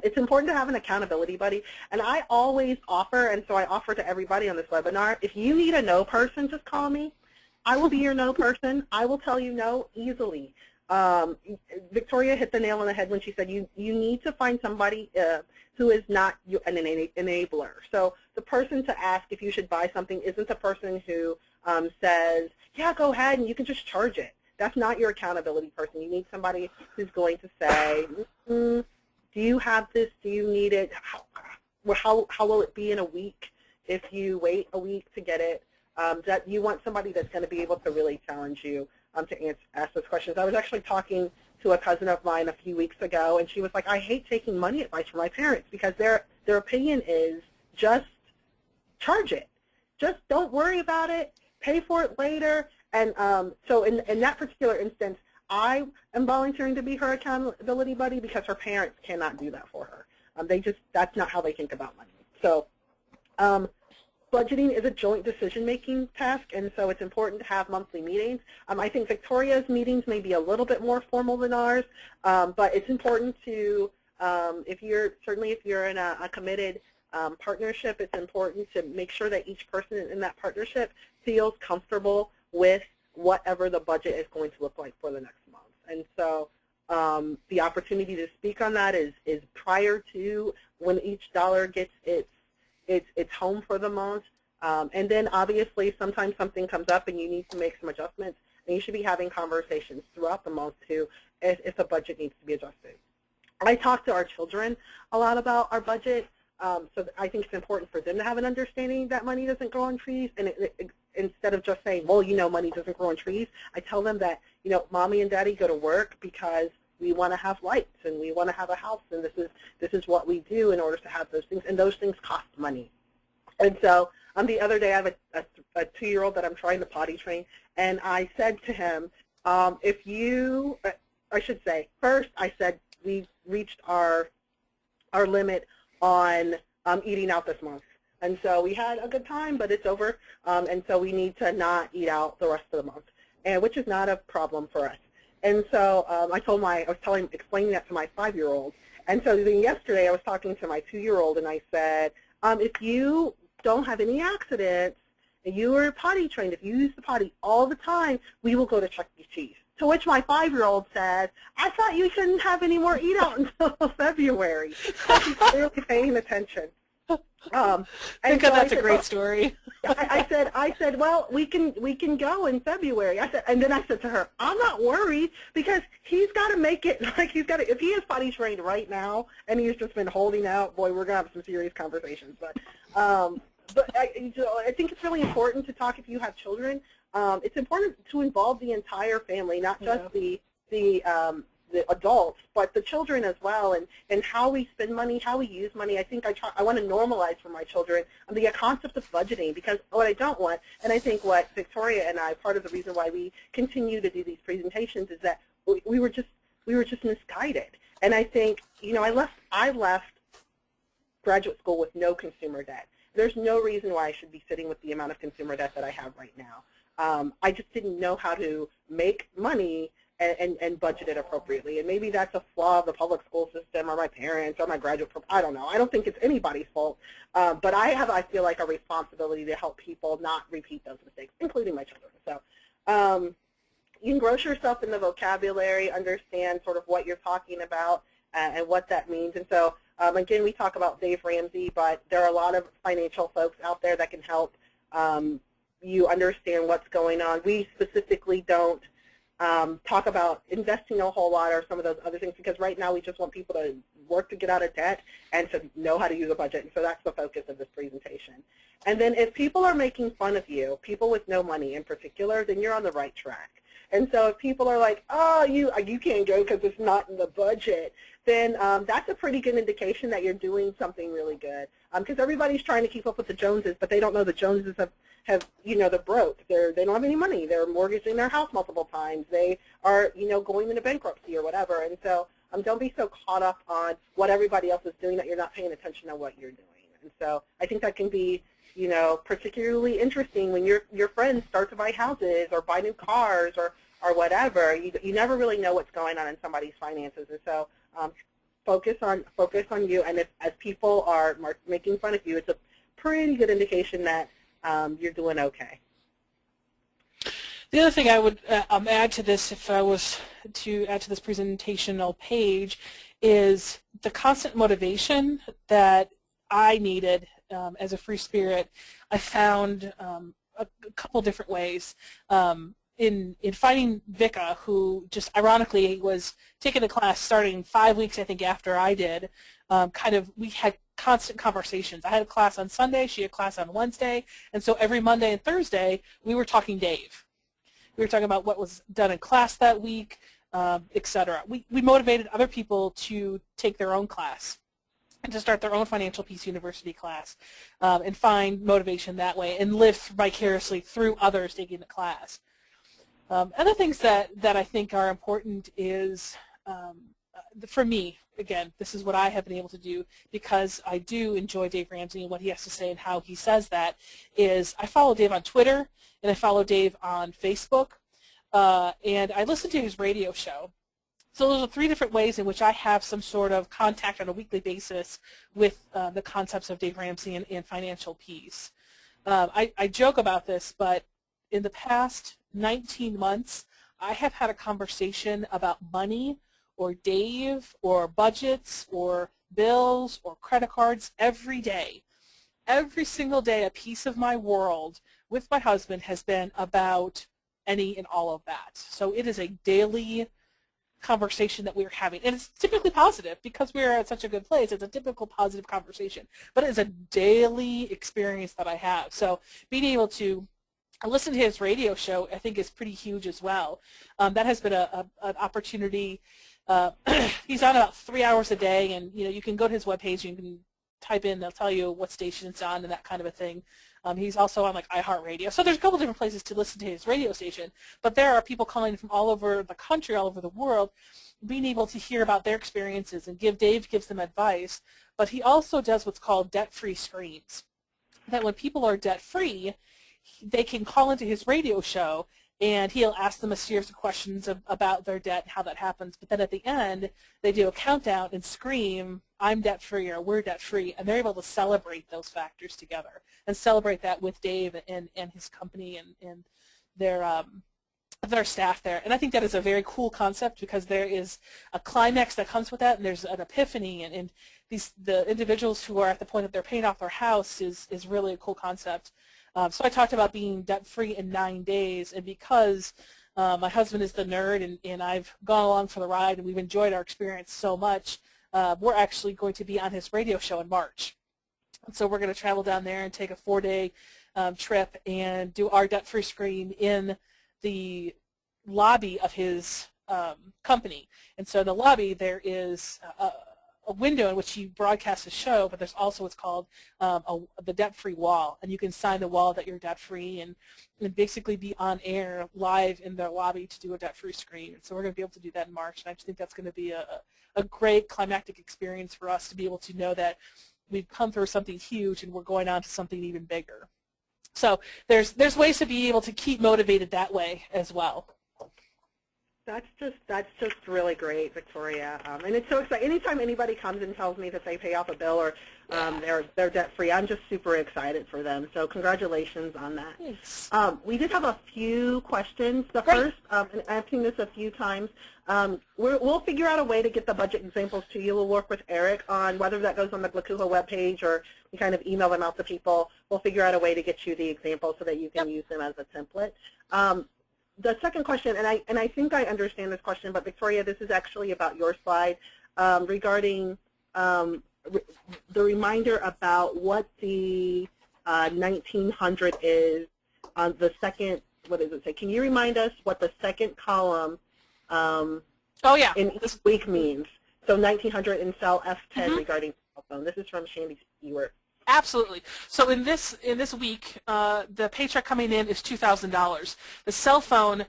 Speaker 2: It's important to have an accountability buddy, and I always offer, and so I offer to everybody on this webinar, if you need a no person, just call me. I will be your no person. I will tell you no easily. Victoria hit the nail on the head when she said you need to find somebody who is not an enabler. So the person to ask if you should buy something isn't the person who says, yeah, go ahead and you can just charge it. That's not your accountability person. You need somebody who's going to say, do you have this? Do you need it? How will it be in a week if you wait a week to get it? That you want somebody that's going to be able to really challenge you to ask those questions. I was actually talking to a cousin of mine a few weeks ago, and she was like, I hate taking money advice from my parents because they're their opinion is just charge it. Just don't worry about it. Pay for it later. And so in that particular instance, I am volunteering to be her accountability buddy because her parents cannot do that for her. That's not how they think about money. So budgeting is a joint decision-making task, and so it's important to have monthly meetings. I think Victoria's meetings may be a little bit more formal than ours, but it's important to, if you're in a committed partnership, it's important to make sure that each person in that partnership feels comfortable with whatever the budget is going to look like for the next month. And so the opportunity to speak on that is prior to when each dollar gets its home for the month. And then obviously sometimes something comes up and you need to make some adjustments, and you should be having conversations throughout the month too if the budget needs to be adjusted. I talk to our children a lot about our budget, so I think it's important for them to have an understanding that money doesn't grow on trees, and instead of just saying, well, money doesn't grow on trees, I tell them that, mommy and daddy go to work because we want to have lights and we want to have a house, and this is what we do in order to have those things, and those things cost money. And so the other day I have a 2-year-old that I'm trying to potty train, and I said to him, first I said we reached our limit on eating out this month. And so we had a good time, but it's over, and so we need to not eat out the rest of the month, which is not a problem for us. And so explaining that to my 5-year-old. And so then yesterday I was talking to my 2-year-old, and I said, if you don't have any accidents, and you are potty trained, if you use the potty all the time, we will go to Chuck E. Cheese. To which my 5-year-old said, I thought you shouldn't have any more eat out until February. So she's clearly paying attention.
Speaker 3: I think that's a great story.
Speaker 2: I said, well, we can go in February. And then I said to her, I'm not worried because he's got to make it if he is potty trained right now and he's just been holding out, boy, we're gonna have some serious conversations. But I think it's really important to talk if you have children. It's important to involve the entire family, not just the adults, but the children as well, and how we spend money, how we use money. I think I want to normalize for my children the concept of budgeting, because what I don't want, and I think what Victoria and I, part of the reason why we continue to do these presentations is that we were just misguided. And I think, I left graduate school with no consumer debt. There's no reason why I should be sitting with the amount of consumer debt that I have right now. I just didn't know how to make money and budget it appropriately. And maybe that's a flaw of the public school system or my parents or my graduate program. I don't know. I don't think it's anybody's fault. But I feel like a responsibility to help people not repeat those mistakes, including my children. So you can gross yourself in the vocabulary, understand sort of what you're talking about and what that means. And so, again, we talk about Dave Ramsey, but there are a lot of financial folks out there that can help you understand what's going on. We specifically don't talk about investing a whole lot or some of those other things, because right now we just want people to work to get out of debt and to know how to use a budget. And so that's the focus of this presentation. And then if people are making fun of you, people with no money in particular, then you're on the right track. And so if people are like, oh, you can't go because it's not in the budget, then that's a pretty good indication that you're doing something really good. Because everybody's trying to keep up with the Joneses, but they don't know the Joneses have they're broke. They don't have any money. They're mortgaging their house multiple times. They are, going into bankruptcy or whatever. And so don't be so caught up on what everybody else is doing that you're not paying attention to what you're doing. And so I think that can be, particularly interesting when your friends start to buy houses or buy new cars or whatever. You never really know what's going on in somebody's finances. And so focus on you. And as people are making fun of you, it's a pretty good indication that you're doing okay.
Speaker 3: The other thing I would add to this, if I was to add to this presentational page, is the constant motivation that I needed as a free spirit. I found a couple different ways. In finding Vicka, who just ironically was taking a class starting 5 weeks, I think, after I did, we had constant conversations. I had a class on Sunday, she had a class on Wednesday, and so every Monday and Thursday we were talking Dave. We were talking about what was done in class that week, etc. We motivated other people to take their own class. and to start their own Financial Peace University class and find motivation that way and live vicariously through others taking the class. Other things that I think are important is, for me, again, this is what I have been able to do because I do enjoy Dave Ramsey and what he has to say and how he says that, is I follow Dave on Twitter and I follow Dave on Facebook, and I listen to his radio show. So those are 3 different ways in which I have some sort of contact on a weekly basis with the concepts of Dave Ramsey and financial peace. I joke about this, but in the past 19 months, I have had a conversation about money or Dave or budgets or bills or credit cards every day. Every single day, a piece of my world with my husband has been about any and all of that. So it is a daily conversation that we're having, and it's typically positive because we're at such a good place. It's a typical positive conversation, but it's a daily experience that I have. So being able to listen to his radio show, I think, is pretty huge as well. That has been an opportunity. He's on about 3 hours a day, and you can go to his webpage and you can type in, they'll tell you what station it's on and that kind of a thing. He's also on like iHeartRadio. So there's a couple different places to listen to his radio station, but there are people calling from all over the country, all over the world, being able to hear about their experiences, and Dave gives them advice, but he also does what's called debt-free screens. That when people are debt-free, they can call into his radio show and he'll ask them a series of questions about their debt and how that happens. But then at the end, they do a countdown and scream, I'm debt-free or we're debt-free, and they're able to celebrate those factors together and celebrate that with Dave and his company and their staff there. And I think that is a very cool concept because there is a climax that comes with that, and there's an epiphany, and the individuals who are at the point that they're paying off their house is really a cool concept. So I talked about being debt-free in 9 days, and because my husband is the nerd and I've gone along for the ride and we've enjoyed our experience so much, we're actually going to be on his radio show in March. And so we're going to travel down there and take a 4-day trip and do our debt-free screen in the lobby of his company. And so in the lobby there is a window in which he broadcasts a show, but there's also what's called the debt-free wall, and you can sign the wall that you're debt-free and basically be on air live in the lobby to do a debt-free screen. And so we're going to be able to do that in March, and I just think that's going to be a great climactic experience for us to be able to know that we've come through something huge and we're going on to something even bigger. So there's ways to be able to keep motivated that way as well.
Speaker 2: That's just really great, Victoria, and it's so exciting. Anytime anybody comes and tells me that they pay off a bill or they're debt-free, I'm just super excited for them. So congratulations on that.
Speaker 3: Thanks.
Speaker 2: We did have a few questions. The first, and I've seen this a few times, we'll figure out a way to get the budget examples to you. We'll work with Eric on whether that goes on the GLACUHO webpage or we kind of email them out to people. We'll figure out a way to get you the examples so that you can use them as a template. The second question, and I think I understand this question, but Victoria, this is actually about your slide regarding the reminder about what the 1900 is on the second. What does it say? Can you remind us what the second column in each week means? So 1900 in cell F10 regarding cell phone. This is from Shandy Stewart.
Speaker 3: Absolutely. So in this week, the paycheck coming in is $2,000. The cell phone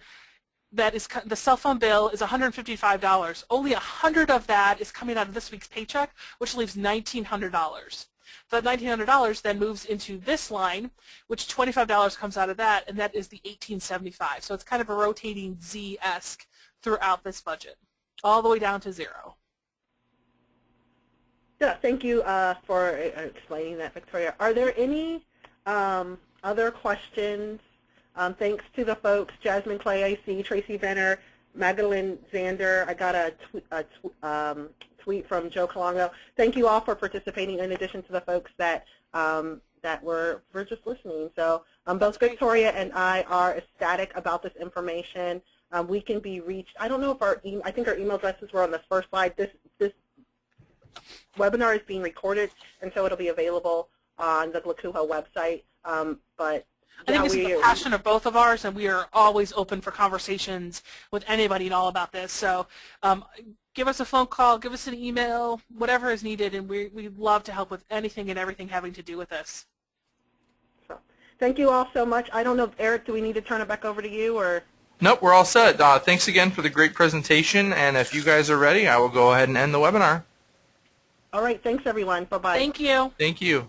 Speaker 3: the cell phone bill is $155. Only $100 of that is coming out of this week's paycheck, which leaves $1,900. That $1,900 then moves into this line, which $25 comes out of that, and that is the $1,875. So it's kind of a rotating Z-esque throughout this budget, all the way down to zero.
Speaker 2: Yeah, thank you for explaining that, Victoria. Are there any other questions? Thanks to the folks, Jasmine Clay, I see, Tracy Benner, Magdalene Zander. I got a tweet from Joe Colongo. Thank you all for participating, in addition to the folks that were just listening. So both Victoria and I are ecstatic about this information. We can be reached. I don't know if I think our email addresses were on the first slide. This webinar is being recorded, and so it'll be available on the GLACUHO website. But
Speaker 3: I think this is a passion of both of ours, and we are always open for conversations with anybody and all about this. So give us a phone call, give us an email, whatever is needed, and we'd love to help with anything and everything having to do with this.
Speaker 2: So, thank you all so much. I don't know, Eric, do we need to turn it back over to you, or?
Speaker 4: Nope, we're all set. Thanks again for the great presentation, and if you guys are ready, I will go ahead and end the webinar.
Speaker 2: All right, thanks everyone. Bye-bye.
Speaker 3: Thank you.
Speaker 4: Thank you.